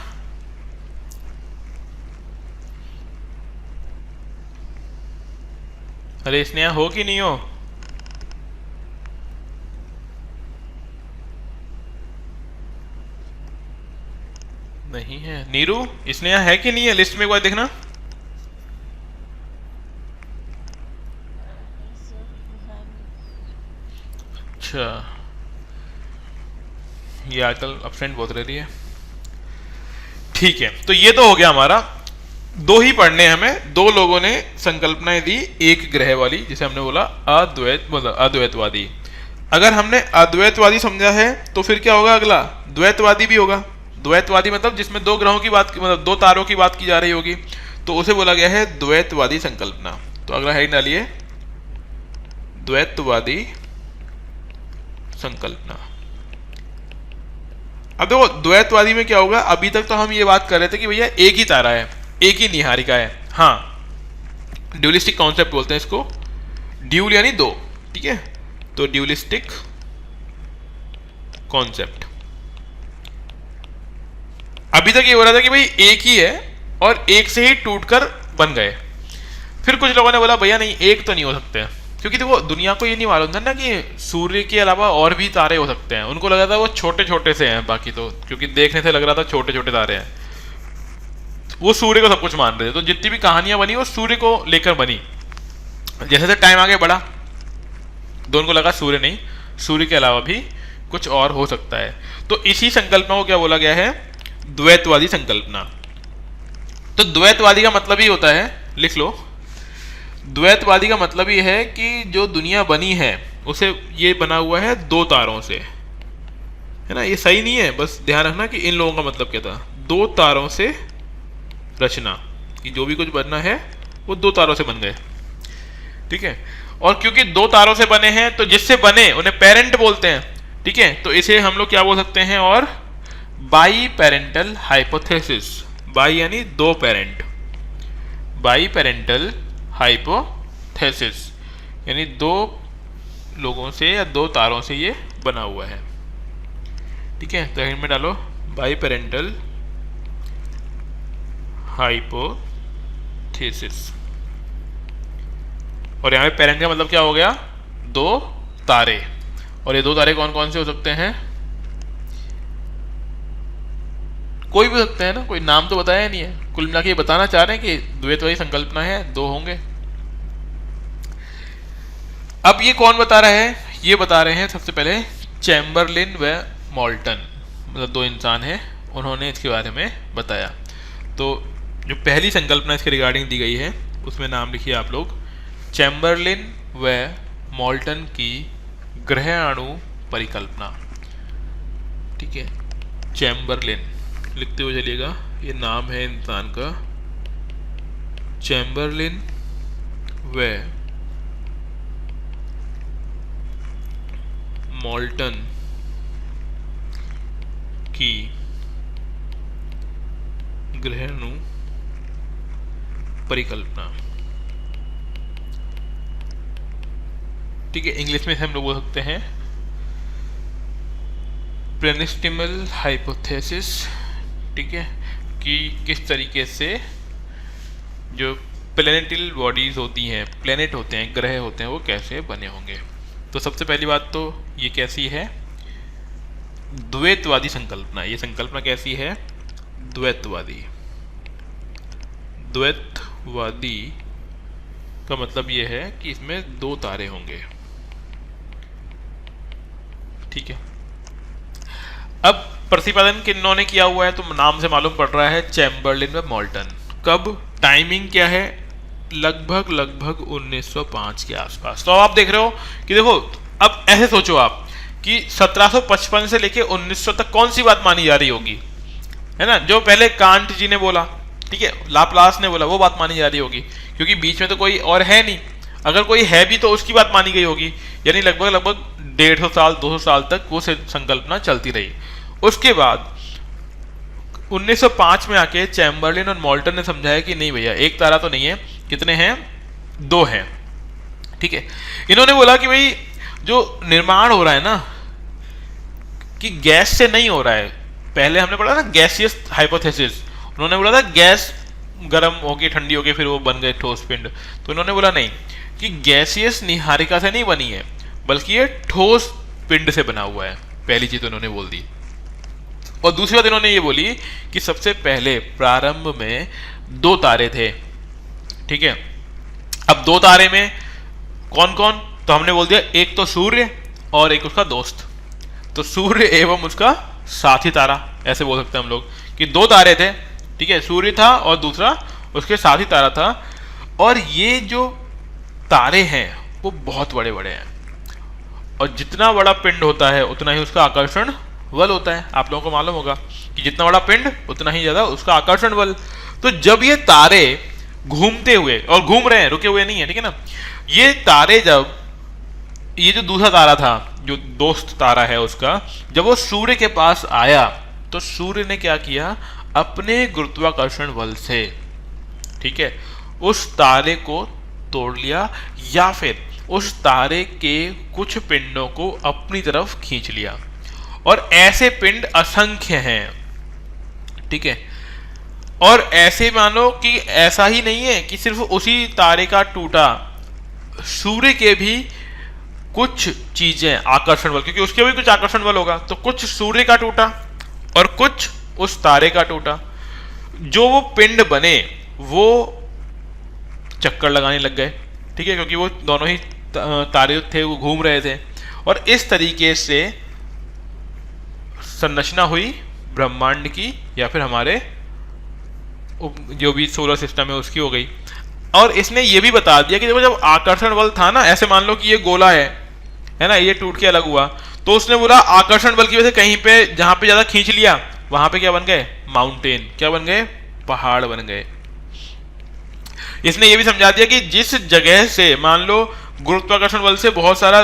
अरे स्नेहा हो कि नहीं हो? नहीं है। नीरू, स्नेहा है कि नहीं है? लिस्ट में एक बार देखना। अच्छा, ये आजकल अपसेंट बहुत रह रही है। ठीक है, तो ये तो हो गया हमारा। दो ही पढ़ने हमें। दो लोगों ने संकल्पनाएं दी एक ग्रह वाली, जिसे हमने बोला अद्वैत, मतलब अद्वैतवादी। अगर हमने अद्वैतवादी समझा है तो फिर क्या होगा? अगला द्वैतवादी भी होगा। द्वैतवादी मतलब जिसमें दो ग्रहों की बात, मतलब दो तारों की बात की जा रही होगी, तो उसे बोला गया है द्वैतवादी संकल्पना। तो अगला हेडिंग डालिए, द्वैतवादी संकल्पना। अब देखो द्वैतवादी में क्या होगा? अभी तक तो हम ये बात कर रहे थे कि भैया एक ही तारा है, एक ही निहारिका है। हाँ, ड्यूलिस्टिक कॉन्सेप्ट बोलते हैं इसको। ड्यूल यानी दो, ठीक है? तो ड्यूलिस्टिक कॉन्सेप्ट। अभी तक ये हो रहा था कि भाई एक ही है और एक से ही टूटकर बन गए। फिर कुछ लोगों ने बोला भैया नहीं, एक तो नहीं हो सकते, क्योंकि देखो दुनिया को ये नहीं मालूम था ना कि सूर्य के अलावा और भी तारे हो सकते हैं। उनको लगा था वो छोटे छोटे से हैं बाकी तो, क्योंकि देखने से लग रहा था छोटे छोटे तारे हैं। वो सूर्य को सब कुछ मान रहे थे। तो जितनी भी कहानियां बनी वो सूर्य को लेकर बनी। जैसे जैसे टाइम आगे बढ़ा तो उनको लगा सूर्य नहीं, सूर्य के अलावा भी कुछ और हो सकता है। तो इसी संकल्पना को क्या बोला गया है? द्वैतवादी संकल्पना। तो द्वैतवादी का मतलब ही होता है, लिख लो, द्वैतवादी का मतलब ये है कि जो दुनिया बनी है उसे ये बना हुआ है दो तारों से, है ना? ये सही नहीं है, बस ध्यान रखना कि इन लोगों का मतलब क्या था। दो तारों से रचना, कि जो भी कुछ बनना है वो दो तारों से बन गए, ठीक है? और क्योंकि दो तारों से बने हैं तो जिससे बने उन्हें पेरेंट बोलते हैं, ठीक है? तो इसे हम लोग क्या बोल सकते हैं? और बाई पेरेंटल हाइपोथेसिस। बाई यानी दो पेरेंट, बाई पेरेंटल हाइपोथेसिस यानी दो लोगों से या दो तारों से ये बना हुआ है, ठीक है? तो इनमें डालो बाई पेरेंटल हाइपोथेसिस। और यहाँ पे पेरेंट का मतलब क्या हो गया? दो तारे। और ये दो तारे कौन कौन से हो सकते हैं? कोई भी हो सकते हैं ना, कोई नाम तो बताया नहीं है। कुल मिला के ये बताना चाह रहे हैं कि द्वैतवादी संकल्पना है, दो होंगे। अब ये कौन बता रहा है? ये बता रहे हैं सबसे पहले चैम्बरलिन व मोल्टन, मतलब दो इंसान हैं, उन्होंने इसके बारे में बताया। तो जो पहली संकल्पना इसके रिगार्डिंग दी गई है उसमें नाम लिखिए आप लोग, चैम्बरलिन व मोल्टन की ग्रह अणु परिकल्पना, ठीक है? चैम्बरलिन लिखते हुए चलिएगा, ये नाम है इंसान का, चैम्बरलिन व मोल्टन की ग्रहणु परिकल्पना, ठीक है? इंग्लिश में हम लोग बोल सकते हैं प्रेनिस्टिमल हाइपोथेसिस, ठीक है, कि किस तरीके से जो प्लैनेटल बॉडीज होती हैं, प्लैनेट होते हैं, ग्रह होते हैं, वो कैसे बने होंगे। तो सबसे पहली बात तो ये कैसी है, द्वैतवादी संकल्पना। ये संकल्पना कैसी है, द्वैतवादी। द्वैतवादी का मतलब ये है कि इसमें दो तारे होंगे, ठीक है। अब प्रतिपादन किन्होंने किया हुआ है, तो नाम से मालूम पड़ रहा है चैम्बरलिन व मोल्टन। कब, टाइमिंग क्या है, लगभग 1905 के आसपास। तो आप देख रहे हो कि देखो, अब ऐसे सोचो आप कि 1755 से लेके 1900 तक कौन सी बात मानी जा रही होगी, है ना। जो पहले कांट जी ने बोला, ठीक है, लाप्लास ने बोला, वो बात मानी जा रही होगी, क्योंकि बीच में तो कोई और है नहीं। अगर कोई है भी तो उसकी बात मानी गई होगी, यानी लगभग 150 साल 200 साल तक वो संकल्पना चलती रही। उसके बाद 1905 में आके चैम्बरलिन और मोल्टन ने समझाया कि नहीं भैया, एक तारा तो नहीं है, कितने हैं, दो हैं, ठीक है। इन्होंने बोला कि भाई जो निर्माण हो रहा है ना, कि गैस से नहीं हो रहा है। पहले हमने पढ़ा ना गैसियस हाइपोथेसिस, उन्होंने बोला था गैस गर्म होके ठंडी होके फिर वो बन गए ठोस पिंड। तो इन्होंने बोला नहीं, कि गैसियस निहारिका से नहीं बनी है, बल्कि ये ठोस पिंड से बना हुआ है। पहली चीज तो इन्होंने बोल दी। और दूसरी बात इन्होंने ये बोली कि सबसे पहले प्रारंभ में दो तारे थे, ठीक है। अब दो तारे में कौन कौन, तो हमने बोल दिया एक तो सूर्य और एक उसका दोस्त। तो सूर्य एवं उसका साथी तारा, ऐसे बोल सकते हैं हम लोग कि दो तारे थे, ठीक है। सूर्य था और दूसरा उसके साथी तारा था। और ये जो तारे हैं वो बहुत बड़े बड़े हैं, और जितना बड़ा पिंड होता है उतना ही उसका आकर्षण बल होता है। आप लोगों को मालूम होगा कि जितना बड़ा पिंड उतना ही ज्यादा उसका आकर्षण बल। तो जब ये तारे घूमते हुए, और घूम रहे हैं, रुके हुए नहीं है, ठीक है ना, ये तारे जब, ये जो दूसरा तारा था, जो दोस्त तारा है उसका, जब वो सूर्य के पास आया तो सूर्य ने क्या किया, अपने गुरुत्वाकर्षण बल से, ठीक है, उस तारे को तोड़ लिया, या फिर उस तारे के कुछ पिंडों को अपनी तरफ खींच लिया। और ऐसे पिंड असंख्य हैं, ठीक है। और ऐसे मानो कि ऐसा ही नहीं है कि सिर्फ उसी तारे का टूटा, सूर्य के भी कुछ चीजें आकर्षण बल, क्योंकि उसके भी कुछ आकर्षण बल होगा, तो कुछ सूर्य का टूटा और कुछ उस तारे का टूटा। जो वो पिंड बने वो चक्कर लगाने लग गए, ठीक है, क्योंकि वो दोनों ही तारे थे, वो घूम रहे थे। और इस तरीके से संरचना हुई ब्रह्मांड की, या फिर हमारे जो भी सोलर सिस्टम है उसकी हो गई। और इसने ये भी बता दिया कि देखो, जब आकर्षण बल था ना, ऐसे मान लो कि ये गोला है ना, ये टूट के अलग हुआ, तो उसने बोला आकर्षण बल की वजह से कहीं पे जहां पे ज्यादा खींच लिया, वहां पे क्या बन गए, माउंटेन, क्या बन गए, पहाड़ बन गए। इसने ये भी समझा दिया कि जिस जगह से मान लो गुरुत्वाकर्षण बल से बहुत सारा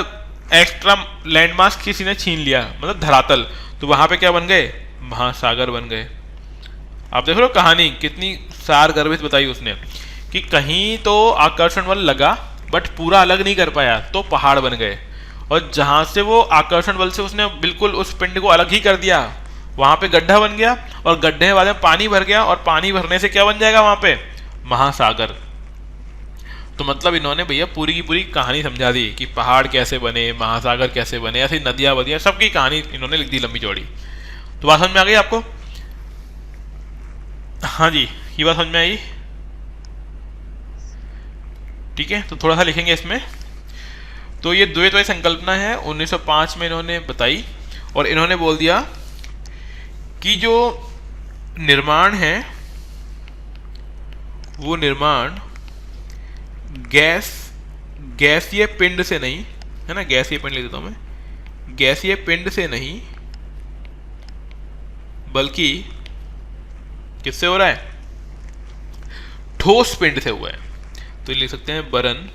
एक्स्ट्रा लैंडमास किसी ने छीन लिया, मतलब धरातल, तो वहां पे क्या बन गए, महासागर बन गए। आप देख लो कहानी कितनी सार गर्भित बताई उसने, कि कहीं तो आकर्षण बल लगा बट पूरा अलग नहीं कर पाया, तो पहाड़ बन गए। और जहां से वो आकर्षण बल से उसने बिल्कुल उस पिंड को अलग ही कर दिया, वहां पे गड्ढा बन गया, और गड्ढे के बाद में पानी भर गया, और पानी भरने से क्या बन जाएगा वहां पे, महासागर। तो मतलब इन्होंने भैया पूरी की पूरी कहानी समझा दी कि पहाड़ कैसे बने, महासागर कैसे बने, ऐसी नदियां वदियां सबकी कहानी इन्होंने लिख दी लंबी चौड़ी। तो बात समझ में आ गई आपको? हाँ जी, ये बात समझ में आई, ठीक है। तो थोड़ा सा लिखेंगे इसमें। तो ये द्वैतवादी संकल्पना है, 1905 में इन्होंने बताई, और इन्होंने बोल दिया कि जो निर्माण है वो निर्माण गैसीय पिंड से नहीं, है ना, गैसीय पिंड ले देता हूं मैं, गैसीय पिंड से नहीं बल्कि किससे हो रहा है, ठोस पिंड से हुआ है। तो लिख सकते हैं बरन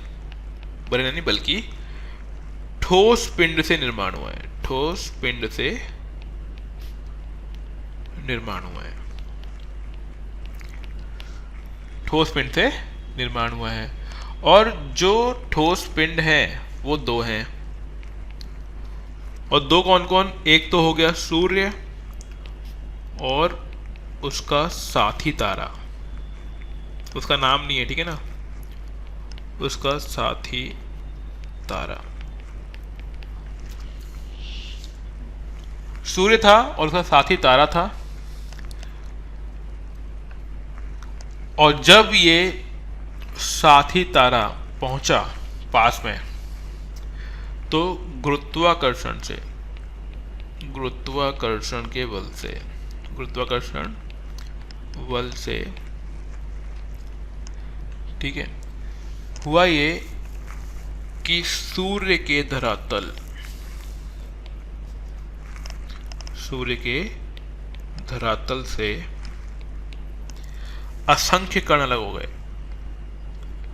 यानी बल्कि ठोस पिंड से निर्माण हुआ है, ठोस पिंड से निर्माण हुआ है, ठोस पिंड से निर्माण हुआ है। और जो ठोस पिंड है वो दो हैं, और दो कौन कौन, एक तो हो गया सूर्य और उसका साथी तारा, उसका नाम नहीं है, ठीक है ना, उसका साथी तारा। सूर्य था और उसका साथी तारा था, और जब ये साथी तारा पहुंचा पास में तो गुरुत्वाकर्षण के बल से, गुरुत्वाकर्षण बल से, ठीक है, हुआ ये कि सूर्य के धरातल से असंख्य कण अलग हो गए,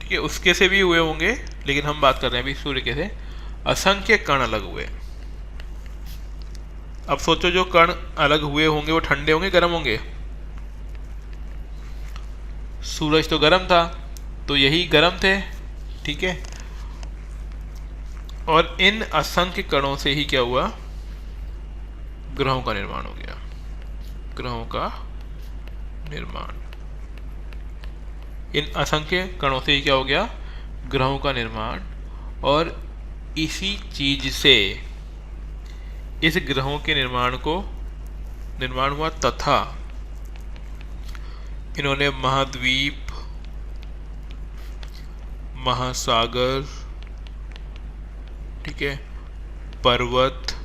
ठीक है। उसके से भी हुए होंगे, लेकिन हम बात कर रहे हैं अभी सूर्य के से। असंख्य कण अलग हुए। अब सोचो जो कण अलग हुए होंगे वो ठंडे होंगे गर्म होंगे? सूरज तो गर्म था, तो यही गर्म थे, ठीक है। और इन असंख्य कणों से ही क्या हुआ, ग्रहों का निर्माण हो गया, ग्रहों का निर्माण। इन असंख्य कणों से ही क्या हो गया, ग्रहों का निर्माण। और इसी चीज से इस ग्रहों के निर्माण हुआ, तथा इन्होंने महाद्वीप, महासागर, ठीक है, पर्वत,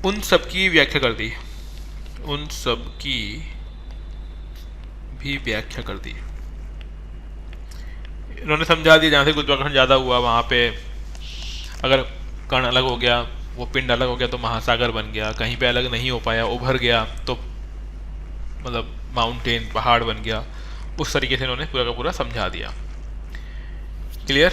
उन सब की व्याख्या कर दी, उन सब की भी व्याख्या कर दी। इन्होंने समझा दिया जहाँ से गुरुत्वाकर्षण ज़्यादा हुआ वहाँ पे अगर कण अलग हो गया, वो पिंड अलग हो गया तो महासागर बन गया, कहीं पे अलग नहीं हो पाया, उभर गया तो मतलब माउंटेन, पहाड़ बन गया। उस तरीके से इन्होंने पूरा का पूरा समझा दिया। क्लियर?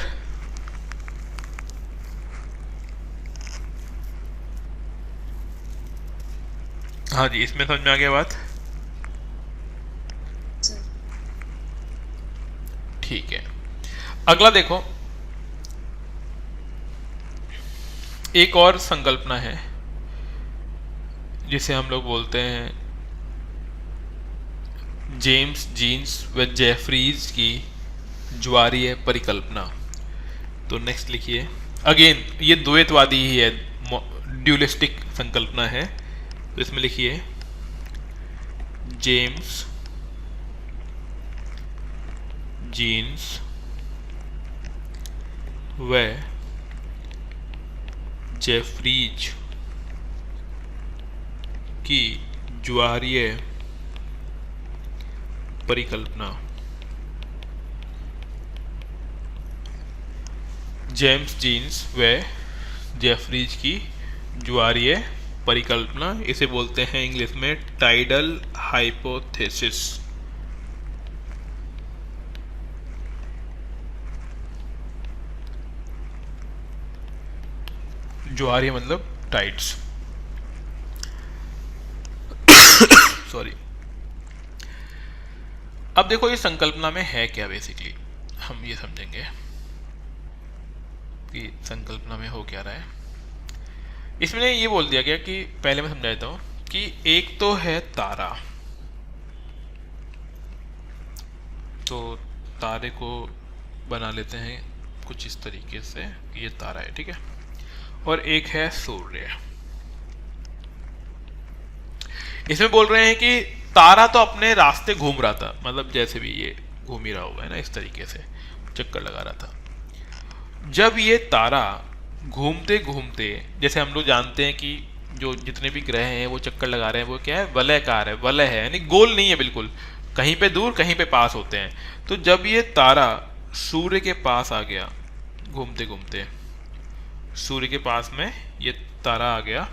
हाँ जी, इसमें समझ में आ गया बात? ठीक है, अगला देखो, एक और संकल्पना है जिसे हम लोग बोलते हैं जेम्स जीन्स व जेफरीज की ज्वारीय परिकल्पना। तो नेक्स्ट लिखिए। अगेन ये द्वैतवादी ही है, ड्यूलिस्टिक संकल्पना है। तो इसमें लिखिए जेम्स जीन्स व जेफरीज की ज्वारीय परिकल्पना। जेम्स जीन्स व जेफरीज की ज्वारीय परिकल्पना, इसे बोलते हैं इंग्लिश में टाइडल हाइपोथेसिस। ज्वारीय मतलब टाइड्स, सॉरी। अब देखो ये संकल्पना में है क्या, बेसिकली हम ये समझेंगे कि संकल्पना में हो क्या रहा है। इसमें ये बोल दिया गया कि पहले मैं समझा देता हूं कि एक तो है तारा, तो तारे को बना लेते हैं कुछ इस तरीके से, ये तारा है, ठीक है। और एक है सूर्य। इसमें बोल रहे हैं कि तारा तो अपने रास्ते घूम रहा था, मतलब जैसे भी ये घूम ही रहा होगा, है ना, इस तरीके से चक्कर लगा रहा था। जब ये तारा घूमते घूमते, जैसे हम लोग जानते हैं कि जो जितने भी ग्रह हैं वो चक्कर लगा रहे हैं, वो क्या है, वलयकार है, वलय है, यानी गोल नहीं है बिल्कुल, कहीं पे दूर कहीं पे पास होते हैं। तो जब ये तारा सूर्य के पास आ गया, घूमते घूमते सूर्य के पास में ये तारा आ गया,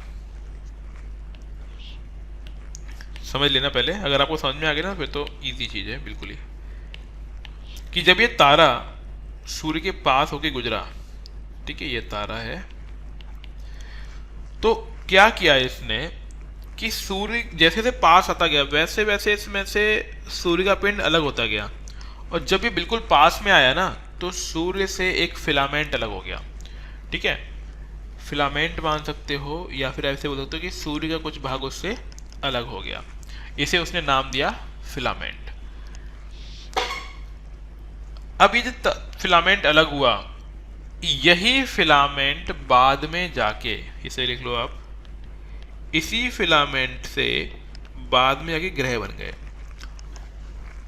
समझ लेना पहले, अगर आपको समझ में आ गया ना फिर तो इजी चीज है बिल्कुल ही, कि जब ये तारा सूर्य के पास होके गुजरा, ठीक है, ये तारा है, तो क्या किया इसने कि सूर्य जैसे जैसे पास आता गया वैसे वैसे इसमें से सूर्य का पिंड अलग होता गया, और जब ये बिल्कुल पास में आया ना तो सूर्य से एक फिलामेंट अलग हो गया, ठीक है। फिलामेंट मान सकते हो, या फिर ऐसे बोल सकते हो कि सूर्य का कुछ भाग उससे अलग हो गया, इसे उसने नाम दिया फिलामेंट। अब ये जो फिलामेंट अलग हुआ, यही फिलामेंट बाद में जाके, इसे लिख लो आप, इसी फिलामेंट से बाद में जाके ग्रह बन गए।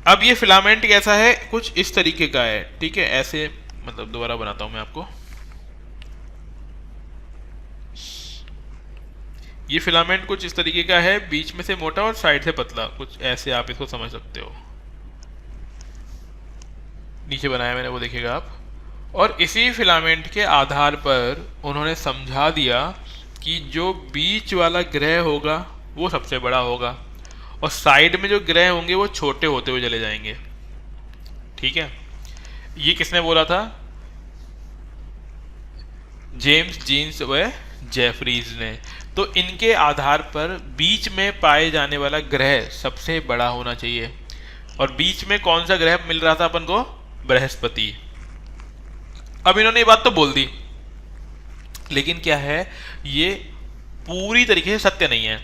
अब ये फिलामेंट कैसा है, कुछ इस तरीके का है, ठीक है, ऐसे, मतलब दोबारा बनाता हूं मैं आपको। ये फिलामेंट कुछ इस तरीके का है, बीच में से मोटा और साइड से पतला, कुछ ऐसे आप इसको समझ सकते हो। नीचे बनाया मैंने, वो देखिएगा आप। और इसी फिलामेंट के आधार पर उन्होंने समझा दिया कि जो बीच वाला ग्रह होगा वो सबसे बड़ा होगा, और साइड में जो ग्रह होंगे वो छोटे होते हुए चले जाएंगे। ठीक है, ये किसने बोला था? जेम्स जीन्स व जेफरीज ने। तो इनके आधार पर बीच में पाए जाने वाला ग्रह सबसे बड़ा होना चाहिए, और बीच में कौन सा ग्रह मिल रहा था अपन को? बृहस्पति। अब इन्होंने ये बात तो बोल दी, लेकिन क्या है, ये पूरी तरीके से सत्य नहीं है।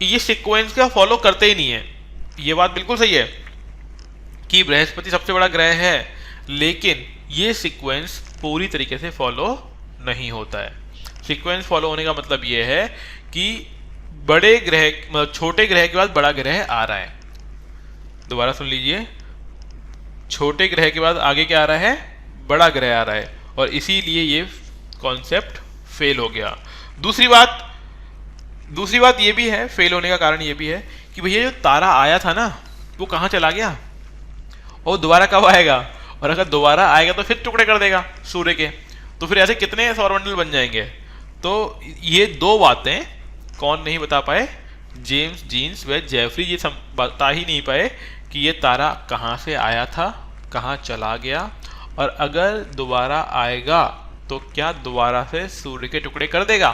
ये सीक्वेंस का फॉलो करते ही नहीं है। ये बात बिल्कुल सही है कि बृहस्पति सबसे बड़ा ग्रह है, लेकिन ये सीक्वेंस पूरी तरीके से फॉलो नहीं होता है। सीक्वेंस फॉलो होने का मतलब ये है कि बड़े ग्रह, मतलब छोटे ग्रह के बाद बड़ा ग्रह आ रहा है। दोबारा सुन लीजिए, छोटे ग्रह के बाद आगे क्या आ रहा है? बड़ा ग्रह आ रहा है, और इसीलिए ये कॉन्सेप्ट फेल हो गया। दूसरी बात ये भी है, फेल होने का कारण ये भी है कि भैया जो तारा आया था ना, वो कहाँ चला गया और दोबारा कब आएगा? और अगर दोबारा आएगा तो फिर टुकड़े कर देगा सूर्य के, तो फिर ऐसे कितने सौरमंडल बन जाएंगे? तो ये दो बातें कौन नहीं बता पाए? जेम्स जीन्स व जेफरी ये बता ही नहीं पाए कि ये तारा कहाँ से आया था, कहाँ चला गया, और अगर दोबारा आएगा तो क्या दोबारा से सूर्य के टुकड़े कर देगा?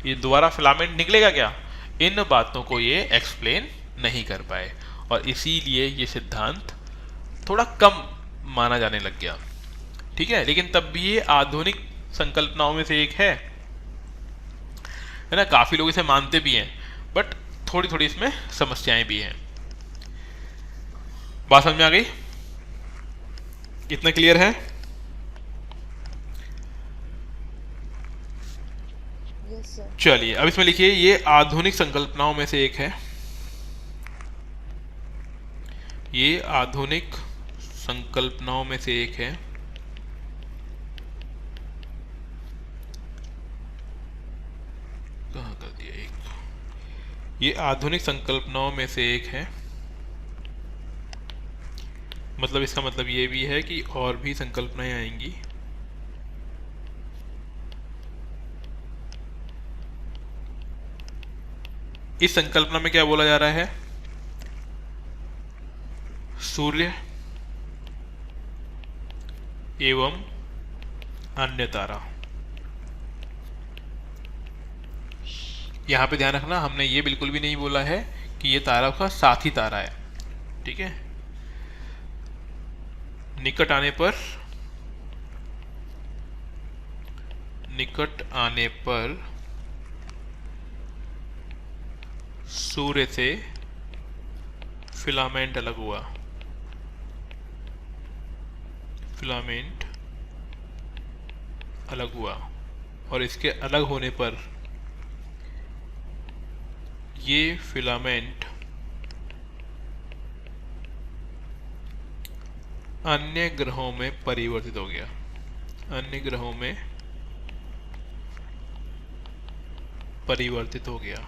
ये दोबारा फिलामेंट निकलेगा क्या? इन बातों को ये एक्सप्लेन नहीं कर पाए, और इसीलिए ये सिद्धांत थोड़ा कम माना जाने लग गया। ठीक है, लेकिन तब भी ये आधुनिक संकल्पनाओं में से एक है ना। काफी लोग इसे मानते भी हैं, बट थोड़ी थोड़ी इसमें समस्याएं भी हैं। बात समझ में आ गई? कितना क्लियर है? चलिए, अब इसमें लिखिए, ये आधुनिक संकल्पनाओं में से एक है। ये आधुनिक संकल्पनाओं में से एक है। कहाँ कर दिया एक? ये आधुनिक संकल्पनाओं में से एक है। मतलब इसका मतलब ये भी है कि और भी संकल्पनाएं आएंगी। इस संकल्पना में क्या बोला जा रहा है? सूर्य एवं अन्य तारा। यहां पे ध्यान रखना, हमने ये बिल्कुल भी नहीं बोला है कि ये तारा का साथी तारा है। ठीक है, निकट आने पर सूर्य से फिलामेंट अलग हुआ। फिलामेंट अलग हुआ, और इसके अलग होने पर ये फिलामेंट अन्य ग्रहों में परिवर्तित हो गया। अन्य ग्रहों में परिवर्तित हो गया,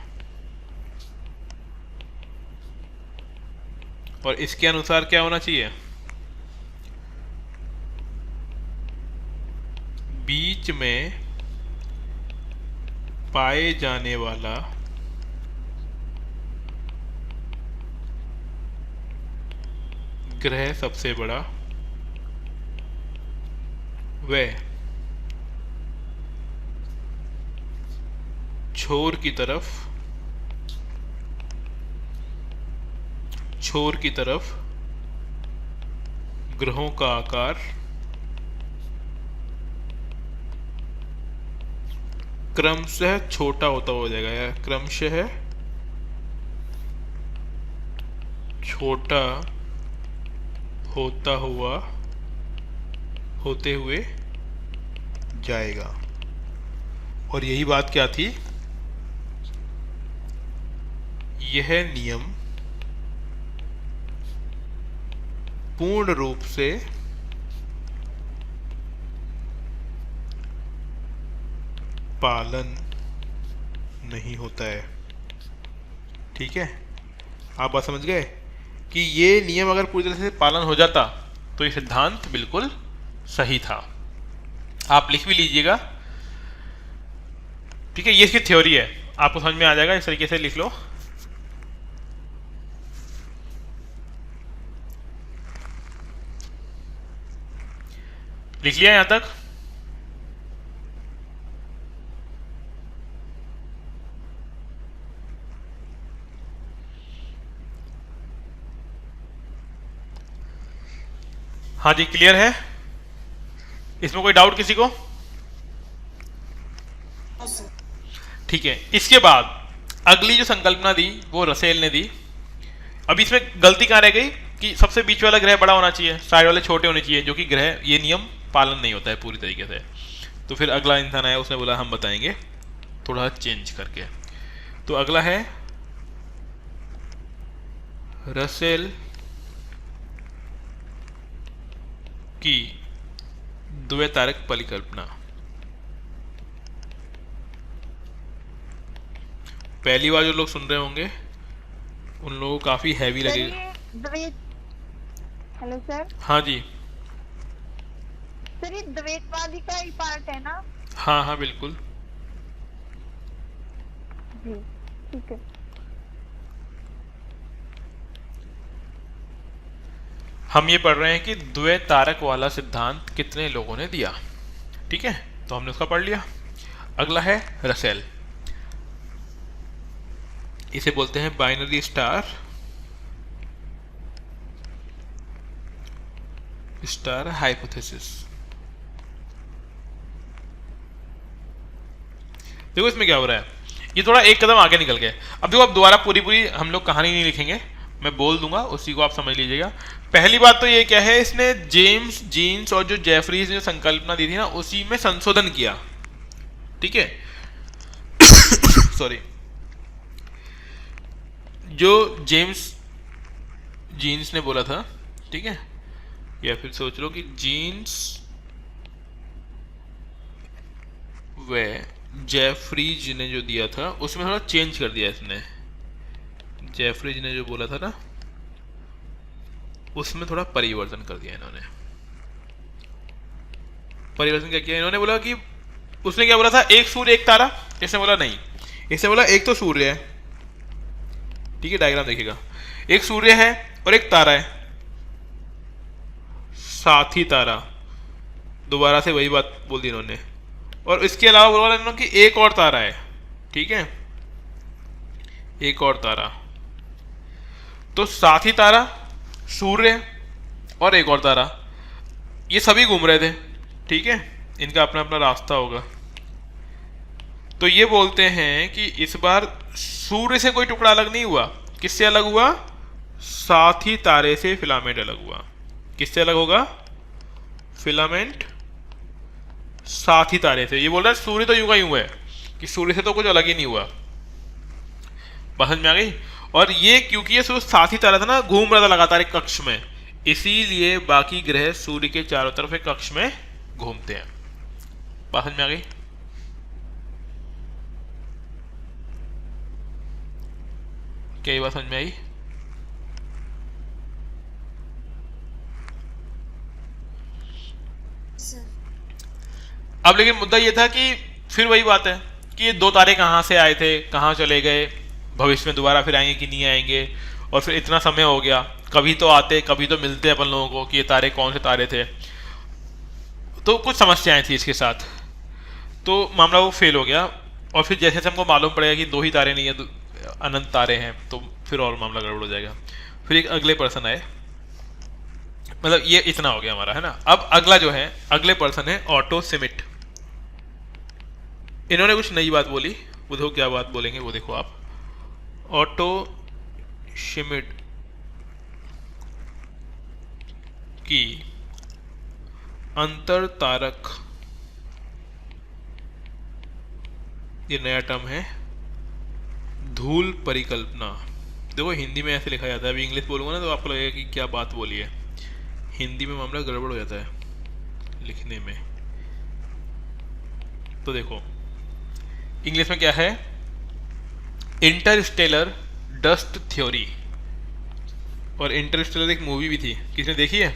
और इसके अनुसार क्या होना चाहिए? बीच में पाए जाने वाला ग्रह सबसे बड़ा, व छोर की तरफ ग्रहों का आकार क्रमशः छोटा होता हो जाएगा यार, क्रमशः छोटा होते हुए जाएगा। और यही बात क्या थी, यह नियम पूर्ण रूप से पालन नहीं होता है। ठीक है, आप बात समझ गए कि ये नियम अगर पूरी तरह से पालन हो जाता तो ये सिद्धांत बिल्कुल सही था। आप लिख भी लीजिएगा, ठीक है, ये इसकी थ्योरी है, आपको समझ में आ जाएगा, इस तरीके से लिख लो। लिख लिया यहां तक? हाँ जी, क्लियर है? इसमें कोई डाउट किसी को? ठीक है, इसके बाद अगली जो संकल्पना दी वो रसेल ने दी। अब इसमें गलती कहाँ रह गई कि सबसे बीच वाला ग्रह बड़ा होना चाहिए, साइड वाले छोटे होने चाहिए, जो कि ग्रह ये नियम पालन नहीं होता है पूरी तरीके से। तो फिर अगला इंसान आया, उसने बोला हम बताएंगे थोड़ा चेंज करके। तो अगला है रसेल की द्वैतारक परिकल्पना। पहली बार जो लोग सुन रहे होंगे उन लोगों को काफी हैवी लगेगा। Hello sir. हाँ जी सर, ये द्वैतवादी का ही पार्ट है ना? हाँ हाँ बिल्कुल। जी ठीक है। हम ये पढ़ रहे हैं कि द्वैतारक वाला सिद्धांत कितने लोगों ने दिया। ठीक है, तो हमने उसका पढ़ लिया। अगला है रसेल, इसे बोलते हैं बाइनरी स्टार हाइपोथेसिस। देखो इसमें क्या हो रहा है, ये थोड़ा एक कदम आगे निकल गए। अब देखो, अब दोबारा पूरी हम लोग कहानी नहीं लिखेंगे, मैं बोल दूंगा, उसी को आप समझ लीजिएगा। पहली बात तो ये क्या है, इसने जेम्स जीन्स और जो जेफरीज ने संकल्पना दी थी ना, उसी में संशोधन किया। ठीक है सॉरी, जो जेम्स जीन्स ने बोला था, ठीक है, या फिर सोच लो कि जीन्स व जेफरीज ने जो दिया था उसमें थोड़ा चेंज कर दिया इसने। जेफरीज ने जो बोला था ना, उसमें थोड़ा परिवर्तन कर दिया इन्होंने। परिवर्तन क्या किया इन्होंने? बोला कि उसने क्या बोला था, एक सूर्य एक तारा, इसने बोला नहीं, इसने बोला एक तो सूर्य है, ठीक है, डायग्राम देखिएगा, एक सूर्य है और एक तारा है, साथी तारा, दोबारा से वही बात बोल दी इन्होंने। और इसके अलावा बोला इन्होंने कि एक और तारा है, ठीक है, एक और तारा। तो साथी तारा, सूर्य और एक और तारा, ये सभी घूम रहे थे, ठीक है, इनका अपना अपना रास्ता होगा। तो ये बोलते हैं कि इस बार सूर्य से कोई टुकड़ा अलग नहीं हुआ। किससे अलग हुआ? साथी तारे से फिलामेंट अलग हुआ। किससे अलग होगा? फिलामेंट साथी तारे से। ये बोल रहा है सूर्य तो यूं का यूं है कि सूर्य से तो कुछ अलग ही नहीं हुआ। बात समझ में आ गई? और ये क्योंकि ये सूर्य साथी तारा था ना, घूम रहा था लगातार एक कक्ष में, इसीलिए बाकी ग्रह सूर्य के चारों तरफ एक कक्ष में घूमते हैं। बात समझ में आ गई? क्या ये बात समझ में आई? अब लेकिन मुद्दा ये था कि फिर वही बात है कि ये दो तारे कहाँ से आए थे, कहाँ चले गए, भविष्य में दोबारा फिर आएंगे कि नहीं आएंगे, और फिर इतना समय हो गया, कभी तो आते कभी तो मिलते अपन लोगों को कि ये तारे कौन से तारे थे। तो कुछ समस्याएं थी इसके साथ, तो मामला वो फेल हो गया। और फिर जैसे जैसे हमको मालूम पड़ेगा कि दो ही तारे नहीं है, अनंत तारे हैं, तो फिर और मामला गड़बड़ हो जाएगा। फिर एक अगले पर्सन आए, मतलब ये इतना हो गया हमारा, है ना। अब अगला जो है, अगले पर्सन है ऑटो सिमिट। इन्होंने कुछ नई बात बोली, वो देखो क्या बात बोलेंगे, वो देखो आप। ऑटो शिमिड की अंतर तारक, ये नया टर्म है, धूल परिकल्पना। देखो हिंदी में ऐसे लिखा जाता है, अभी इंग्लिश बोलूंगा ना तो आपको लगेगा कि क्या बात बोली है। हिंदी में मामला गड़बड़ हो जाता है लिखने में। तो देखो इंग्लिश में क्या है, इंटरस्टेलर डस्ट थ्योरी। और इंटरस्टेलर एक मूवी भी थी, किसने देखी है?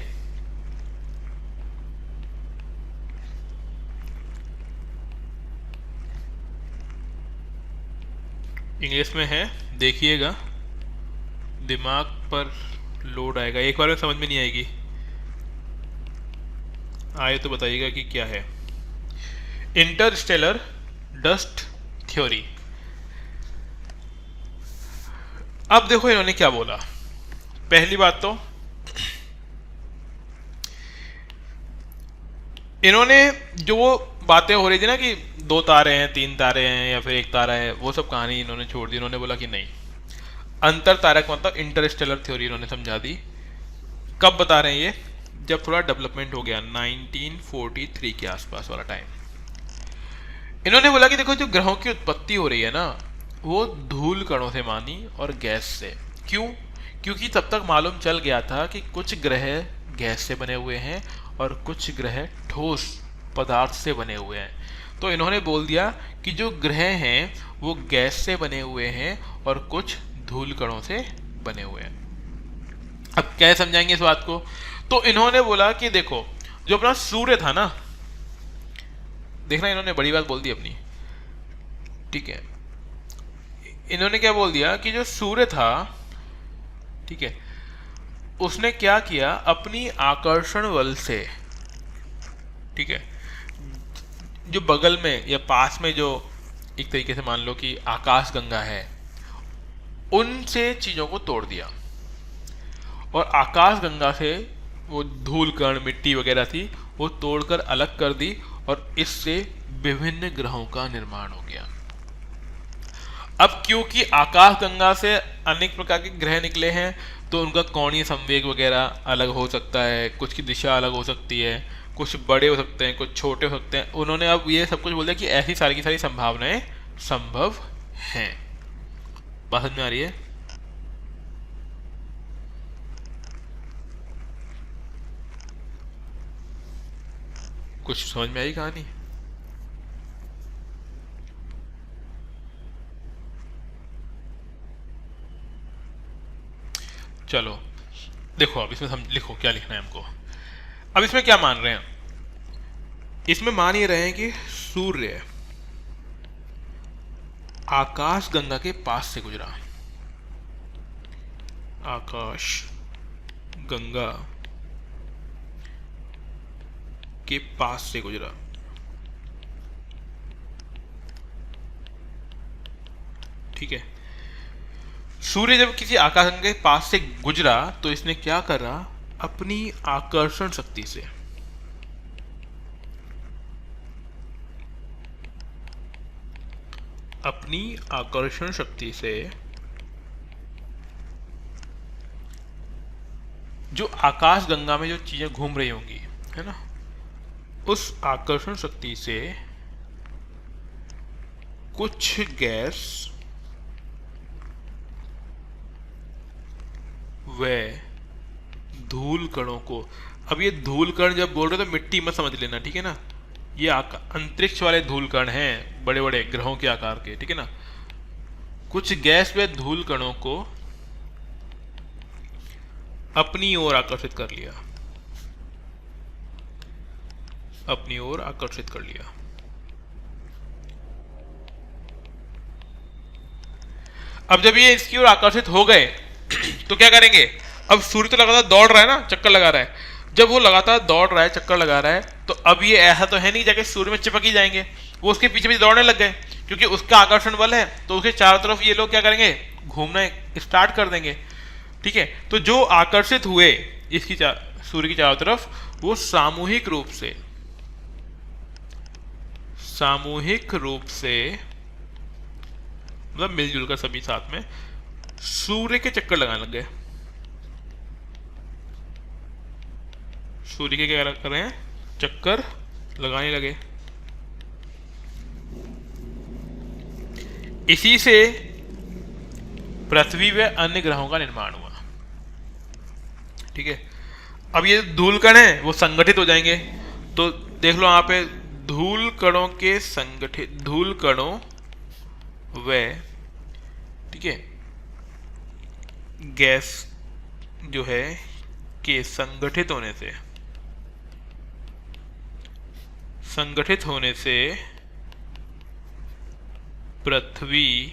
इंग्लिश में है, देखिएगा, दिमाग पर लोड आएगा, एक बार में समझ में नहीं आएगी, आए तो बताइएगा कि क्या है। Interstellar dust theory. अब देखो इन्होंने क्या बोला। पहली बात तो इन्होंने जो बातें हो रही थी ना कि 2 तारे हैं, 3 तारे हैं या फिर 1 तारा है, वो सब कहानी इन्होंने छोड़ दी। इन्होंने बोला कि नहीं, अंतर तारक मतलब इंटरस्टेलर थ्योरी इन्होंने समझा दी। कब बता रहे हैं ये? जब थोड़ा डेवलपमेंट हो गया, 1943 के आसपास वाला टाइम। इन्होंने बोला कि देखो जो ग्रहों की उत्पत्ति हो रही है ना, वो धूल कणों से मानी और गैस से। क्यों? क्योंकि तब तक मालूम चल गया था कि कुछ ग्रह गैस से बने हुए हैं और कुछ ग्रह ठोस पदार्थ से बने हुए हैं। तो इन्होंने बोल दिया कि जो ग्रह हैं वो गैस से बने हुए हैं और कुछ धूल कणों से बने हुए हैं। अब क्या समझाएंगे इस बात को? तो इन्होंने बोला कि देखो जो अपना सूर्य था ना, देखना इन्होंने बड़ी बात बोल दी अपनी, ठीक है। इन्होंने क्या बोल दिया कि जो सूर्य था, ठीक है, उसने क्या किया, अपनी आकर्षण बल से, ठीक है, जो बगल में या पास में जो एक तरीके से मान लो कि आकाश गंगा है, उनसे चीजों को तोड़ दिया और आकाश गंगा से वो धूल कण मिट्टी वगैरह थी वो तोड़कर अलग कर दी और इससे विभिन्न ग्रहों का निर्माण हो गया। अब क्योंकि आकाश गंगा से अनेक प्रकार के ग्रह निकले हैं तो उनका कोणीय संवेग वगैरह अलग हो सकता है, कुछ की दिशा अलग हो सकती है, कुछ बड़े हो सकते हैं, कुछ छोटे हो सकते हैं। उन्होंने अब ये सब कुछ बोल दिया कि ऐसी सारी की सारी संभावनाएं संभव हैं। बात समझ में आ रही है? कुछ समझ में आई कहानी? चलो देखो अब इसमें लिखो क्या लिखना है हमको। अब इसमें क्या मान रहे हैं? इसमें मान ये रहे हैं कि सूर्य आकाश गंगा के पास से गुजरा, आकाश गंगा के पास से गुजरा, ठीक है। सूर्य जब किसी आकाशगंगा के पास से गुजरा तो इसने क्या करा, अपनी आकर्षण शक्ति से जो आकाश गंगा में जो चीजें घूम रही होंगी, है ना, उस आकर्षण शक्ति से कुछ गैस व धूल कणों को, अब ये धूल कण जब बोल रहे हो तो मिट्टी मत समझ लेना, ठीक है ना, ये अंतरिक्ष वाले धूल कण हैं, बड़े बड़े ग्रहों के आकार के, ठीक है ना। कुछ गैस व धूल कणों को अपनी ओर आकर्षित कर लिया, अपनी ओर आकर्षित कर लिया। अब जब ये इसकी ओर आकर्षित हो गए तो क्या करेंगे? अब सूर्य तो लगातार दौड़ रहा है ना, चक्कर लगा रहा है। जब वो लगातार दौड़ रहा है, चक्कर लगा रहा है, तो अब ये ऐसा तो है नहीं जाके सूर्य में चिपक ही जाएंगे, वो उसके पीछे पीछे दौड़ने लग गए क्योंकि उसका आकर्षण बल है। तो उसके चारों तरफ ये लोग क्या करेंगे? घूमना स्टार्ट कर देंगे, ठीक है। तो जो आकर्षित हुए इसकी सूर्य की चारों तरफ, वो सामूहिक रूप से सामूहिक रूप से, मतलब मिलजुल कर सभी साथ में सूर्य के चक्कर लगाने लग गए। सूर्य के क्या कर रहे हैं? चक्कर लगाने लगे। इसी से पृथ्वी व अन्य ग्रहों का निर्माण हुआ। ठीक है, अब ये धूल कण है वो संगठित हो जाएंगे। तो देख लो यहाँ पे धूल कणों के संगठित, धूल कणों व, ठीक है, गैस जो है के संगठित होने से पृथ्वी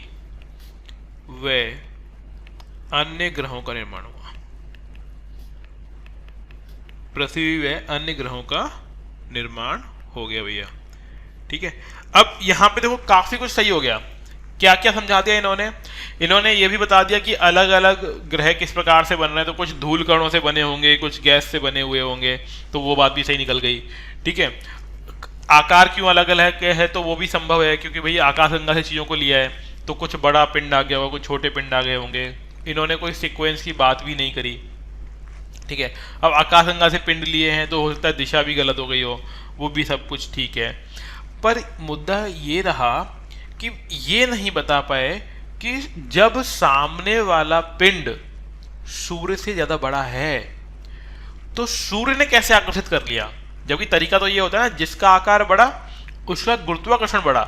व अन्य ग्रहों का निर्माण हुआ। पृथ्वी व अन्य ग्रहों का निर्माण हो गया भैया। ठीक है, अब यहां पे देखो काफी कुछ सही हो गया। क्या क्या समझा दिया इन्होंने ये भी बता दिया कि अलग अलग ग्रह किस प्रकार से बन रहे हैं। तो कुछ धूल कणों से बने होंगे, कुछ गैस से बने हुए होंगे, तो वो बात भी सही निकल गई। ठीक है, आकार क्यों अलग अलग है तो वो भी संभव है, क्योंकि भाई आकाशगंगा से चीजों को लिया है, तो कुछ बड़ा पिंड आ गया होगा, कुछ छोटे पिंड आ गए होंगे। इन्होंने कोई सीक्वेंस की बात भी नहीं करी। ठीक है, अब आकाशगंगा से पिंड लिए हैं तो हो सकता है दिशा भी गलत हो गई हो, वो भी सब कुछ ठीक है। पर मुद्दा ये रहा कि ये नहीं बता पाए कि जब सामने वाला पिंड सूर्य से ज्यादा बड़ा है तो सूर्य ने कैसे आकर्षित कर लिया। जबकि तरीका तो ये होता है ना, जिसका आकार बड़ा उसका गुरुत्वाकर्षण बड़ा।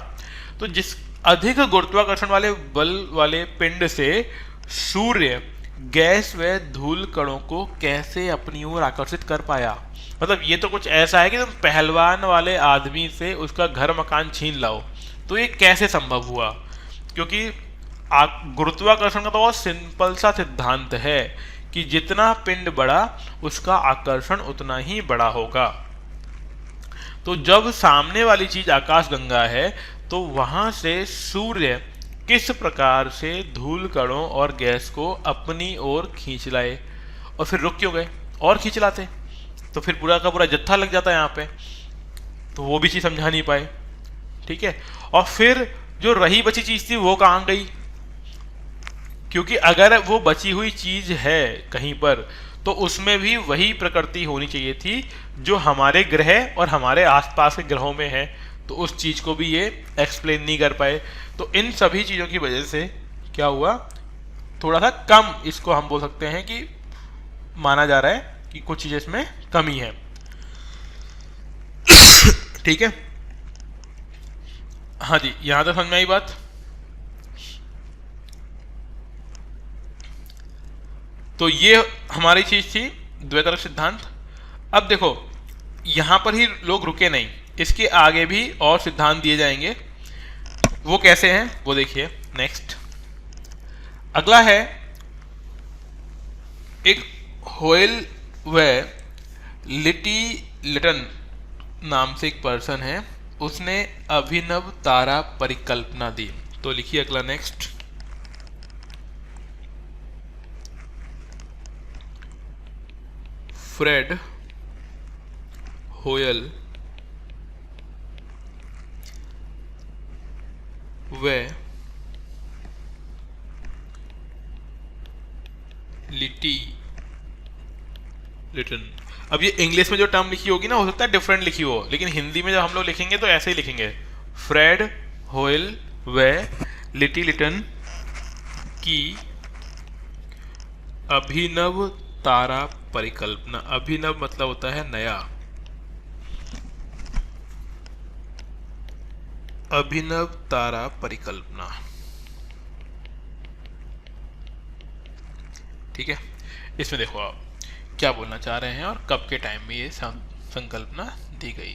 तो जिस अधिक गुरुत्वाकर्षण वाले बल वाले पिंड से सूर्य गैस व धूल कणों को कैसे अपनी ओर आकर्षित कर पाया। मतलब ये तो कुछ ऐसा है कि तुम पहलवान वाले आदमी से उसका घर मकान छीन लाओ, तो ये कैसे संभव हुआ। क्योंकि गुरुत्वाकर्षण का तो बहुत सिंपल सा सिद्धांत है कि जितना पिंड बड़ा उसका आकर्षण उतना ही बड़ा होगा। तो जब सामने वाली चीज आकाशगंगा है तो वहां से सूर्य किस प्रकार से धूल कणों और गैस को अपनी ओर खींच लाए, और फिर रुक क्यों गए, और खींच लाते तो फिर पूरा का पूरा जत्था लग जाता है यहाँ पे। तो वो भी चीज समझा नहीं पाए। ठीक है, और फिर जो रही बची चीज थी वो कहाँ गई, क्योंकि अगर वो बची हुई चीज है कहीं पर तो उसमें भी वही प्रकृति होनी चाहिए थी जो हमारे ग्रह और हमारे आसपास के ग्रहों में है। तो उस चीज को भी ये एक्सप्लेन नहीं कर पाए। तो इन सभी चीजों की वजह से क्या हुआ, थोड़ा सा कम, इसको हम बोल सकते हैं कि माना जा रहा है कि कुछ चीजें इसमें कमी है। ठीक है, हाँ जी, यहां तक समझ में आई बात। तो ये हमारी चीज थी द्वैतार्क सिद्धांत। अब देखो यहां पर ही लोग रुके नहीं, इसके आगे भी और सिद्धांत दिए जाएंगे। वो कैसे हैं वो देखिए। नेक्स्ट अगला है, एक होयल व लिटन नाम से एक पर्सन है, उसने अभिनव तारा परिकल्पना दी। तो लिखिए अगला नेक्स्ट। फ्रेड होयल व लिटन। अब ये इंग्लिश में जो टर्म लिखी होगी ना, हो सकता है डिफरेंट लिखी हो, लेकिन हिंदी में जब हम लोग लिखेंगे तो ऐसे ही लिखेंगे, फ्रेड होयल व लिटन की अभिनव तारा परिकल्पना। अभिनव मतलब होता है नया, अभिनव तारा परिकल्पना। ठीक है, इसमें देखो आप क्या बोलना चाह रहे हैं और कब के टाइम में ये संकल्पना दी गई।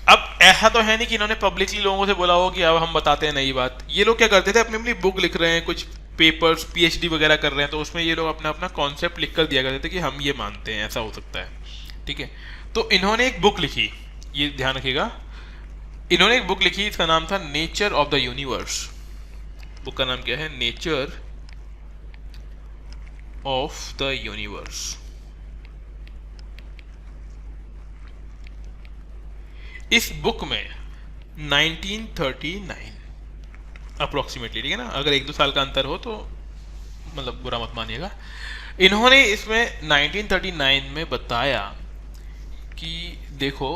अब ऐसा तो है नहीं कि इन्होंने पब्लिकली लोगों से बोला हो कि अब हम बताते हैं नई बात। ये लोग क्या करते थे, अपनी अपनी बुक लिख रहे हैं, कुछ पेपर्स पीएचडी वगैरह कर रहे हैं, तो उसमें ये लोग अपना अपना कॉन्सेप्ट लिख कर दिया करते थे कि हम ये मानते हैं, ऐसा हो सकता है। ठीक है, तो इन्होंने एक बुक लिखी, ये ध्यान रखिएगा, इन्होंने एक बुक लिखी, इसका नाम था nature of the universe. Book का नाम क्या है, नेचर ऑफ द यूनिवर्स। इस बुक में 1939 अप्रोक्सीमेटली, ठीक है ना, अगर 1-2 साल का अंतर हो तो मतलब बुरा मत मानिएगा। इन्होंने इसमें 1939 में बताया कि देखो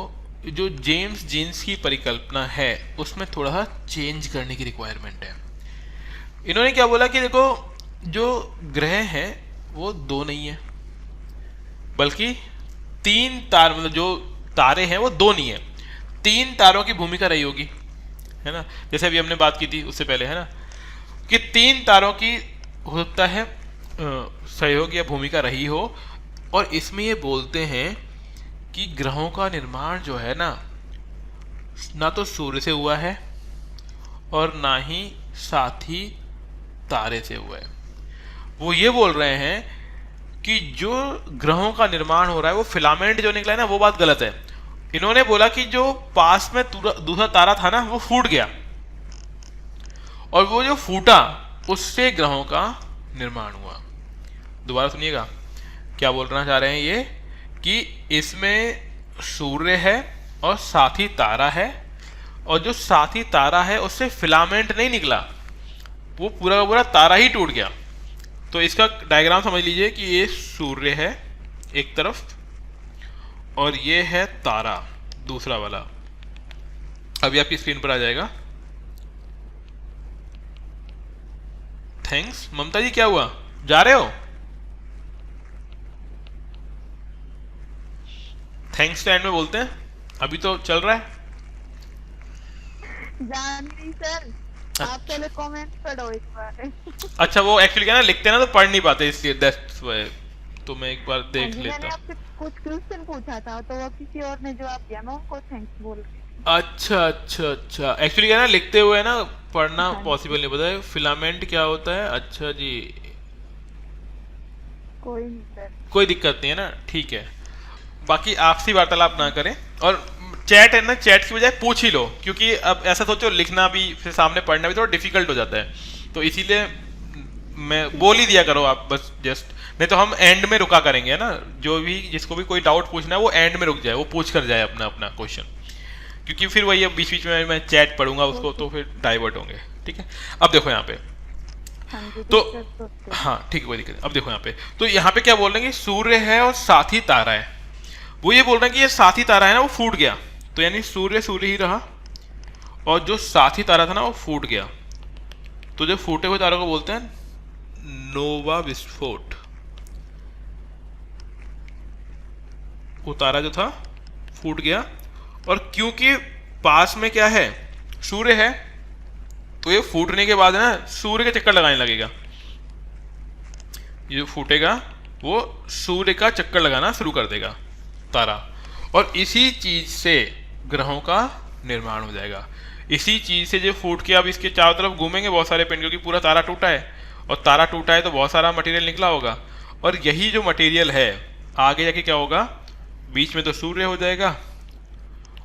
जो जेम्स जीन्स की परिकल्पना है उसमें थोड़ा सा चेंज करने की रिक्वायरमेंट है। इन्होंने क्या बोला कि देखो जो ग्रह हैं वो दो नहीं है बल्कि तीन तार, मतलब जो तारे हैं वो दो नहीं है, तीन तारों की भूमिका रही होगी, है ना, जैसे अभी हमने बात की थी उससे पहले, है ना, कि तीन तारों की हो सकता है सहयोग या भूमिका रही हो। और इसमें ये बोलते हैं कि ग्रहों का निर्माण जो है ना तो सूर्य से हुआ है और ना ही साथी तारे से हुआ है। वो ये बोल रहे हैं कि जो ग्रहों का निर्माण हो रहा है वो फिलामेंट जो निकला है ना वो बात गलत है। इन्होंने बोला कि जो पास में दूसरा तारा था ना वो फूट गया और वो जो फूटा उससे ग्रहों का निर्माण हुआ। दोबारा सुनिएगा क्या बोलना चाह रहे हैं ये, कि इसमें सूर्य है और साथी तारा है, और जो साथी तारा है उससे फिलामेंट नहीं निकला, वो पूरा का पूरा तारा ही टूट गया। तो इसका डायग्राम समझ लीजिए कि ये सूर्य है एक तरफ और ये है तारा दूसरा वाला। अभी आपकी स्क्रीन पर आ जाएगा। थैंक्स। ममता जी क्या हुआ, जा रहे हो? थैंक्स तो एंड में बोलते हैं, अभी तो चल रहा है। जान नहीं सर, आप पहले कमेंट पढ़ो एक बार। अच्छा वो एक्चुअली क्या ना लिखते हैं ना तो पढ़ नहीं पाते इसलिए दैट्स व्हाई, तो मैं एक बार देख लेता मैंने आपसे कुछ क्वेश्चन पूछा था तो वो किसी और ने जवाब दिया, मैं उनको थैंक्स बोल रही। अच्छा अच्छा अच्छा, एक्चुअली क्या ना लिखते हुए ना पढ़ना पॉसिबल नहीं पता है। फिलामेंट क्या होता है? अच्छा जी, कोई नहीं सर, कोई दिक्कत नहीं है ना, ठीक है। बाकी आपसी वार्तालाप ना करें और चैट है ना, चैट की बजाय पूछ ही लो, क्योंकि अब ऐसा सोचो लिखना भी फिर सामने पढ़ना भी थोड़ा डिफिकल्ट हो जाता है, तो इसीलिए मैं बोल ही दिया करो आप बस जस्ट, नहीं तो हम एंड में रुका करेंगे, है ना, जो भी जिसको भी कोई डाउट पूछना है वो एंड में रुक जाए, वो पूछ कर जाए अपना अपना क्वेश्चन, क्योंकि फिर वही बीच बीच में मैं चैट पढ़ूंगा उसको तो फिर डाइवर्ट होंगे। ठीक है, अब देखो यहाँ पे तो हाँ ठीक है, कोई दिक्कत। अब देखो यहाँ पे, तो यहाँ पे क्या बोल रहे हैं कि सूर्य है और साथी तारा है। वो ये बोल रहे हैं कि ये साथी तारा है ना वो फूट गया, तो यानी सूर्य सूर्य ही रहा और जो साथी तारा था ना वो फूट गया। तो जो फूटे हुए तारों को बोलते हैं नोवा विस्फोट। वो तारा जो था फूट गया और क्योंकि पास में क्या है, सूर्य है, तो ये फूटने के बाद है ना सूर्य के चक्कर लगाने लगेगा। ये जो फूटेगा वो सूर्य का चक्कर लगाना शुरू कर देगा तारा, और इसी चीज से ग्रहों का निर्माण हो जाएगा। इसी चीज से जो फूट के अब इसके चारों तरफ घूमेंगे बहुत सारे पिंड, क्योंकि पूरा तारा टूटा है और तारा टूटा है तो बहुत सारा मटेरियल निकला होगा, और यही जो मटेरियल है आगे जाके क्या होगा, बीच में तो सूर्य हो जाएगा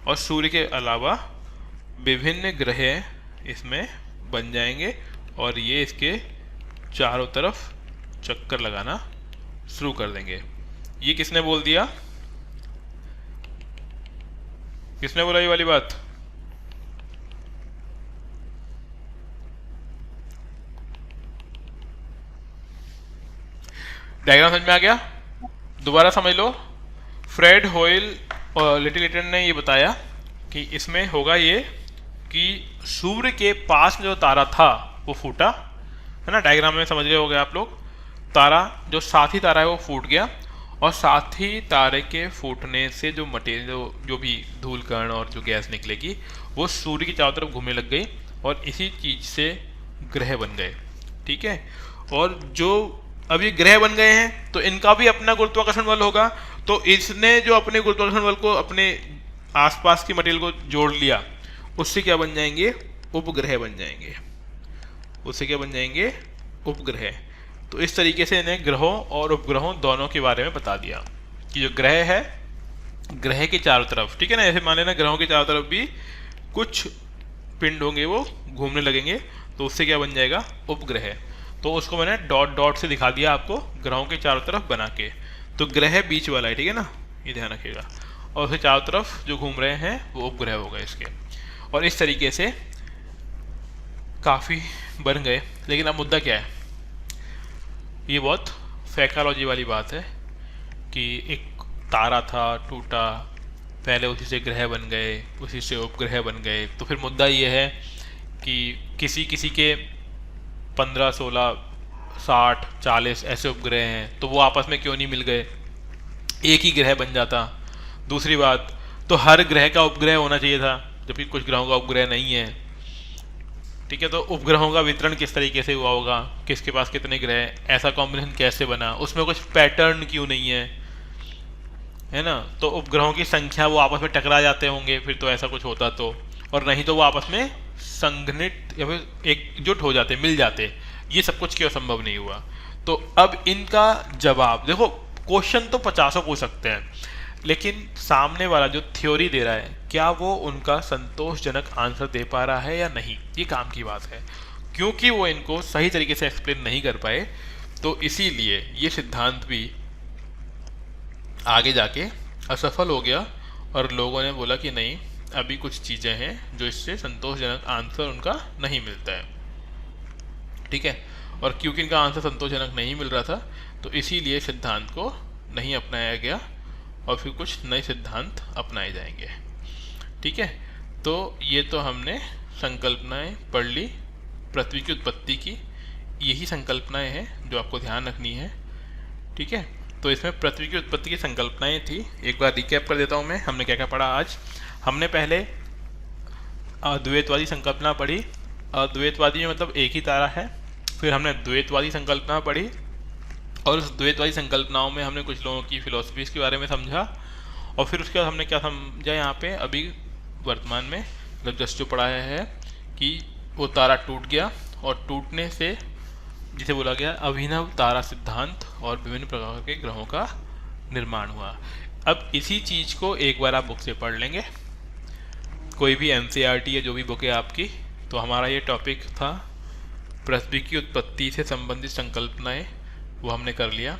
और सूर्य के अलावा विभिन्न ग्रह इसमें बन जाएंगे और ये इसके चारों तरफ चक्कर लगाना शुरू कर देंगे। ये किसने बोल दिया, किसने बोला ये वाली बात? डायग्राम समझ में आ गया? दोबारा समझ लो। फ्रेड होयल और लिटिल लिटन ने ये बताया कि इसमें होगा ये कि सूर्य के पास में जो तारा था वो फूटा, है ना, डायग्राम में समझ गए होंगे आप लोग। तारा जो साथी तारा है वो फूट गया और साथी तारे के फूटने से जो मटेरियल जो भी धूल कण और जो गैस निकलेगी वो सूर्य की चारों तरफ घूमने लग गई और इसी चीज से ग्रह बन गए। ठीक है, और जो अब ये ग्रह बन गए हैं तो इनका भी अपना गुरुत्वाकर्षण बल होगा, तो इसने जो अपने गुरुत्वाकर्षण बल को अपने आसपास की मटेरियल को जोड़ लिया, उससे क्या बन जाएंगे, उपग्रह बन जाएंगे। उससे क्या बन जाएंगे, उपग्रह। तो इस तरीके से इन्हें ग्रहों और उपग्रहों दोनों के बारे में बता दिया कि जो ग्रह है, ग्रह के चारों तरफ, ठीक है ना, ऐसे मान लेना ग्रहों के चारों तरफ भी कुछ पिंड होंगे वो घूमने लगेंगे, तो उससे क्या बन जाएगा, उपग्रह। तो उसको मैंने डॉट डॉट से दिखा दिया आपको ग्रहों के चारों तरफ बना के। तो ग्रह बीच वाला है, ठीक है ना, ये ध्यान रखिएगा, और उसके चारों तरफ जो घूम रहे हैं वो उपग्रह होगा इसके। और इस तरीके से काफ़ी बन गए। लेकिन अब मुद्दा क्या है, ये बहुत फैकालॉजी वाली बात है कि एक तारा था, टूटा, पहले उसी से ग्रह बन गए, उसी से उपग्रह बन गए। तो फिर मुद्दा ये है कि किसी किसी के 15, 16, 60, 40 ऐसे उपग्रह हैं, तो वो आपस में क्यों नहीं मिल गए, एक ही ग्रह बन जाता। दूसरी बात, तो हर ग्रह का उपग्रह होना चाहिए था, जबकि कुछ ग्रहों का उपग्रह नहीं है। ठीक है, तो उपग्रहों का वितरण किस तरीके से हुआ होगा, किसके पास कितने ग्रह, ऐसा कॉम्बिनेशन कैसे बना, उसमें कुछ पैटर्न क्यों नहीं है ना। तो उपग्रहों की संख्या वो आपस में टकरा जाते होंगे, फिर तो ऐसा कुछ होता तो, और नहीं तो वो आपस में संघनित या फिर एकजुट हो जाते, मिल जाते। ये सब कुछ क्यों संभव नहीं हुआ। तो अब इनका जवाब देखो, क्वेश्चन तो 50 पूछ सकते हैं, लेकिन सामने वाला जो थ्योरी दे रहा है, क्या वो उनका संतोषजनक आंसर दे पा रहा है या नहीं, ये काम की बात है। क्योंकि वो इनको सही तरीके से एक्सप्लेन नहीं कर पाए, तो इसीलिए ये सिद्धांत भी आगे जाके असफल हो गया, और लोगों ने बोला कि नहीं, अभी कुछ चीज़ें हैं जो इससे संतोषजनक आंसर उनका नहीं मिलता है। ठीक है, और क्योंकि इनका आंसर संतोषजनक नहीं मिल रहा था, तो इसीलिए सिद्धांत को नहीं अपनाया गया, और फिर कुछ नए सिद्धांत अपनाए जाएंगे। ठीक है, तो ये तो हमने संकल्पनाएं पढ़ ली पृथ्वी की उत्पत्ति की। यही संकल्पनाएं हैं जो आपको ध्यान रखनी है। ठीक है, तो इसमें पृथ्वी की उत्पत्ति की संकल्पनाएं थी। एक बार रिकैप कर देता हूँ मैं, हमने क्या क्या पढ़ा आज। हमने पहले अद्वैतवादी संकल्पना पढ़ी। अद्वैतवादी में मतलब एक ही तारा है। फिर हमने द्वैतवादी संकल्पना पढ़ी, और उस द्वैतवादी संकल्पनाओं में हमने कुछ लोगों की फिलॉसफीज के बारे में समझा। और फिर उसके बाद हमने क्या समझा यहाँ पे अभी वर्तमान में, मतलब जस्ट जो पढ़ाया है कि वो तारा टूट गया, और टूटने से जिसे बोला गया अभिनव तारा सिद्धांत, और विभिन्न प्रकार के ग्रहों का निर्माण हुआ। अब इसी चीज़ को एक बार आप बुक से पढ़ लेंगे, कोई भी NCERT या जो भी बुक है आपकी। तो हमारा ये टॉपिक था पृथ्वी की उत्पत्ति से संबंधित संकल्पनाएं, वो हमने कर लिया।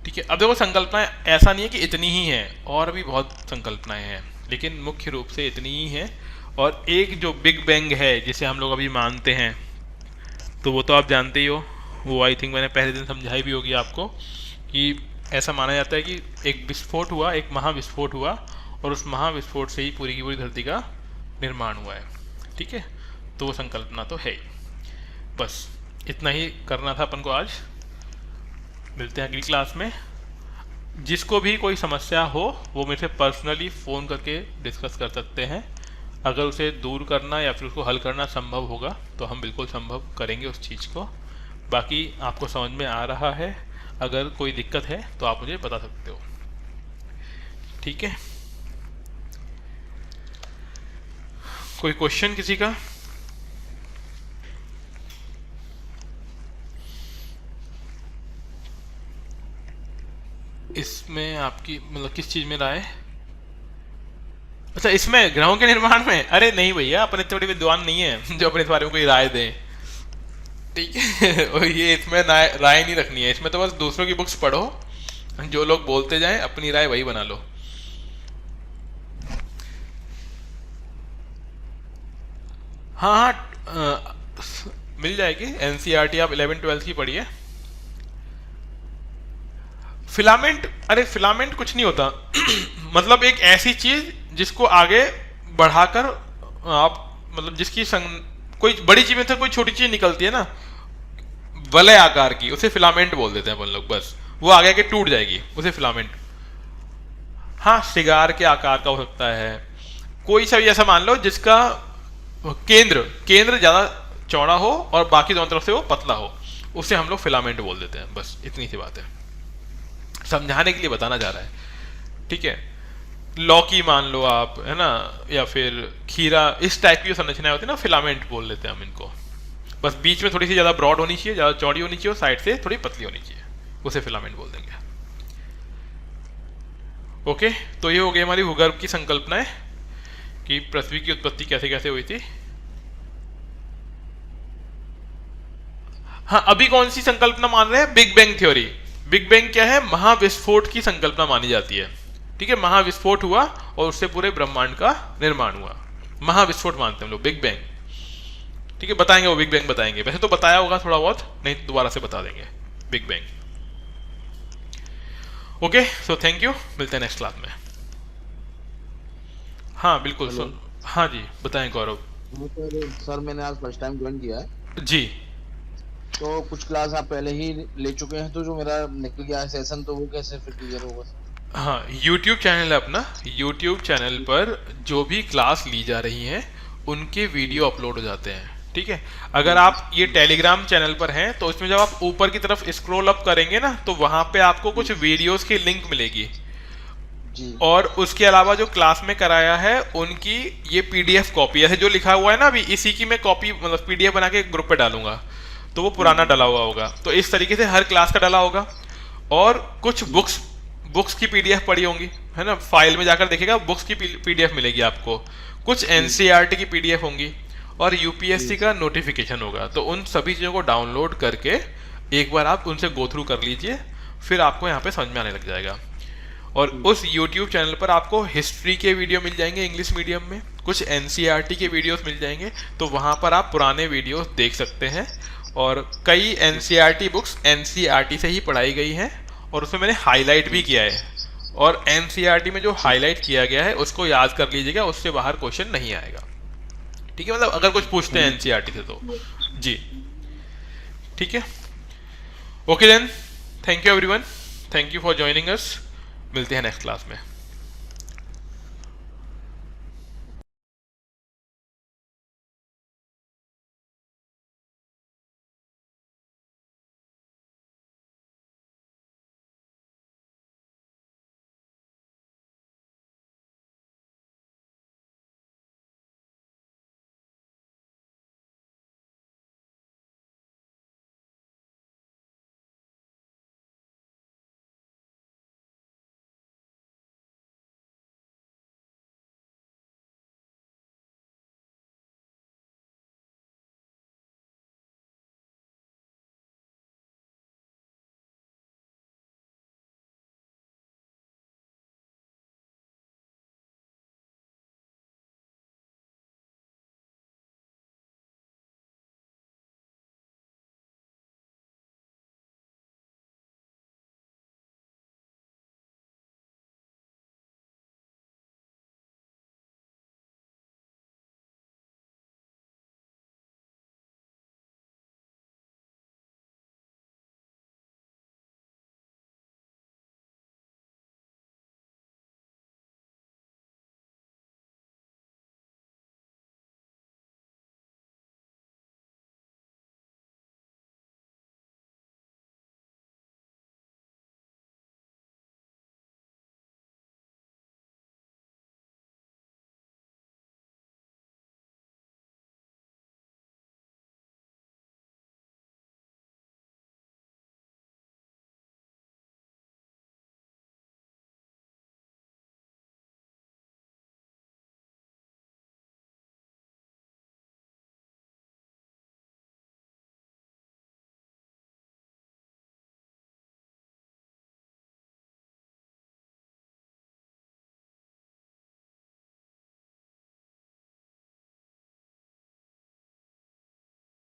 ठीक है, अब देखो संकल्पनाएं ऐसा नहीं है कि इतनी ही हैं, और भी बहुत संकल्पनाएं हैं, लेकिन मुख्य रूप से इतनी ही हैं। और एक जो बिग बैंग है जिसे हम लोग अभी मानते हैं, तो वो तो आप जानते ही हो, वो आई थिंक मैंने पहले दिन समझाई भी होगी आपको, कि ऐसा माना जाता है कि एक विस्फोट हुआ, एक महाविस्फोट हुआ, और उस महाविस्फोट से ही पूरी की पूरी धरती का निर्माण हुआ है। ठीक है, तो वो संकल्पना तो है ही। बस इतना ही करना था अपन को आज। मिलते हैं अगली क्लास में। जिसको भी कोई समस्या हो वो मेरे से पर्सनली फ़ोन करके डिस्कस कर सकते हैं। अगर उसे दूर करना या फिर उसको हल करना संभव होगा तो हम बिल्कुल संभव करेंगे उस चीज़ को। बाकी आपको समझ में आ रहा है, अगर कोई दिक्कत है तो आप मुझे बता सकते हो। ठीक है, कोई क्वेश्चन किसी का? इसमें आपकी मतलब किस चीज़ में राय? अच्छा, इसमें ग्रहों के निर्माण में? अरे नहीं भैया, अपन इतने बड़े विद्वान नहीं है जो अपने इस बारे में कोई राय दें। ठीक है और ये इसमें राय नहीं रखनी है, इसमें तो बस दूसरों की बुक्स पढ़ो, जो लोग बोलते जाएं अपनी राय वही बना लो। हाँ हाँ, मिल जाएगी NCERT, आप 11-12 की पढ़िए। फिलामेंट, अरे फिलामेंट कुछ नहीं होता मतलब एक ऐसी चीज जिसको आगे बढ़ाकर आप मतलब जिसकी कोई बड़ी चीज में से कोई छोटी चीज निकलती है ना, वलय आकार की, उसे फिलामेंट बोल देते हैं अपन लोग। बस वो आगे के टूट जाएगी, उसे फिलामेंट। हाँ, सिगार के आकार का हो सकता है, कोई सा भी ऐसा मान लो जिसका केंद्र ज्यादा चौड़ा हो और बाकी दोनों तरफ से वो पतला हो, उसे हम लोग फिलामेंट बोल देते हैं। बस इतनी सी बात है, समझाने के लिए बताना जा रहा है। ठीक है, लौकी मान लो आप, है ना, या फिर खीरा, इस टाइप की संरचनाएं होती है ना, फिलामेंट बोल लेते हैं हम इनको। बस बीच में थोड़ी सी ज़्यादा ब्रॉड होनी चाहिए, ज़्यादा चौड़ी होनी चाहिए, और साइड से थोड़ी पतली होनी चाहिए, उसे फिलामेंट बोल देंगे। ओके, तो ये हो गई हमारी भूगर्भ की संकल्पनाएं कि पृथ्वी की उत्पत्ति कैसे कैसे हुई थी। हाँ, अभी कौन सी संकल्पना मान रहे हैं? Big bang theory. Big bang क्या है? महाविस्फोट की संकल्पना मानी जाती है। ठीक है, महाविस्फोट हुआ और उससे पूरे ब्रह्मांड का निर्माण हुआ। महाविस्फोट मानते हैं हम लोग, बिग बैंग। ठीक है, बताएंगे वो, बिग बैंग बताएंगे, वैसे तो बताया होगा थोड़ा बहुत, नहीं तो दोबारा से बता देंगे big bang. Okay, so thank you, मिलते हैं नेक्स्ट क्लास में। हाँ बिल्कुल, हेलो सुन, हाँ जी बताएं गौरव। सर मैंने आज फर्स्ट टाइम ज्वाइन किया है, जी तो कुछ क्लास आप पहले ही ले चुके हैं, तो जो मेरा निकल गया है सेशन, तो वो कैसे फिर क्लियर होगा सर? हाँ, यूट्यूब चैनल है अपना, यूट्यूब चैनल पर जो भी क्लास ली जा रही हैं उनके वीडियो अपलोड हो जाते हैं। ठीक है, अगर आप ये टेलीग्राम चैनल पर हैं तो इसमें जब आप ऊपर की तरफ स्क्रॉल अप करेंगे ना, तो वहाँ पे आपको कुछ वीडियोस की लिंक मिलेगी, जी और उसके अलावा जो क्लास में कराया है उनकी ये पीडीएफ कॉपी है, जो लिखा हुआ है ना अभी, इसी की मैं कॉपी मतलब पीडीएफ बना के ग्रुप पे डालूंगा, तो वो पुराना डला हुआ होगा। तो इस तरीके से हर क्लास का डला होगा, और कुछ बुक्स की पीडीएफ पड़ी होंगी, है ना, फाइल में जाकर देखिएगा बुक्स की पीडीएफ मिलेगी आपको, कुछ एनसीईआरटी की पीडीएफ होंगी, और यूपीएससी का नोटिफिकेशन होगा। तो उन सभी चीज़ों को डाउनलोड करके एक बार आप उनसे गो थ्रू कर लीजिए, फिर आपको यहाँ पे समझ में आने लग जाएगा। और उस YouTube चैनल पर आपको हिस्ट्री के वीडियो मिल जाएंगे इंग्लिश मीडियम में, कुछ एनसीईआरटी के वीडियोस मिल जाएंगे, तो वहाँ पर आप पुराने वीडियोस देख सकते हैं। और कई एनसीईआरटी बुक्स एनसीईआरटी से ही पढ़ाई गई हैं, और उसमें मैंने हाईलाइट भी किया है, और एनसीईआरटी में जो हाईलाइट किया गया है उसको याद कर लीजिएगा, उससे बाहर क्वेश्चन नहीं आएगा। ठीक है, मतलब अगर कुछ पूछते हैं एनसीईआरटी से तो जी, ठीक है। Okay then, thank you everyone, thank you for joining us, मिलते हैं नेक्स्ट क्लास में।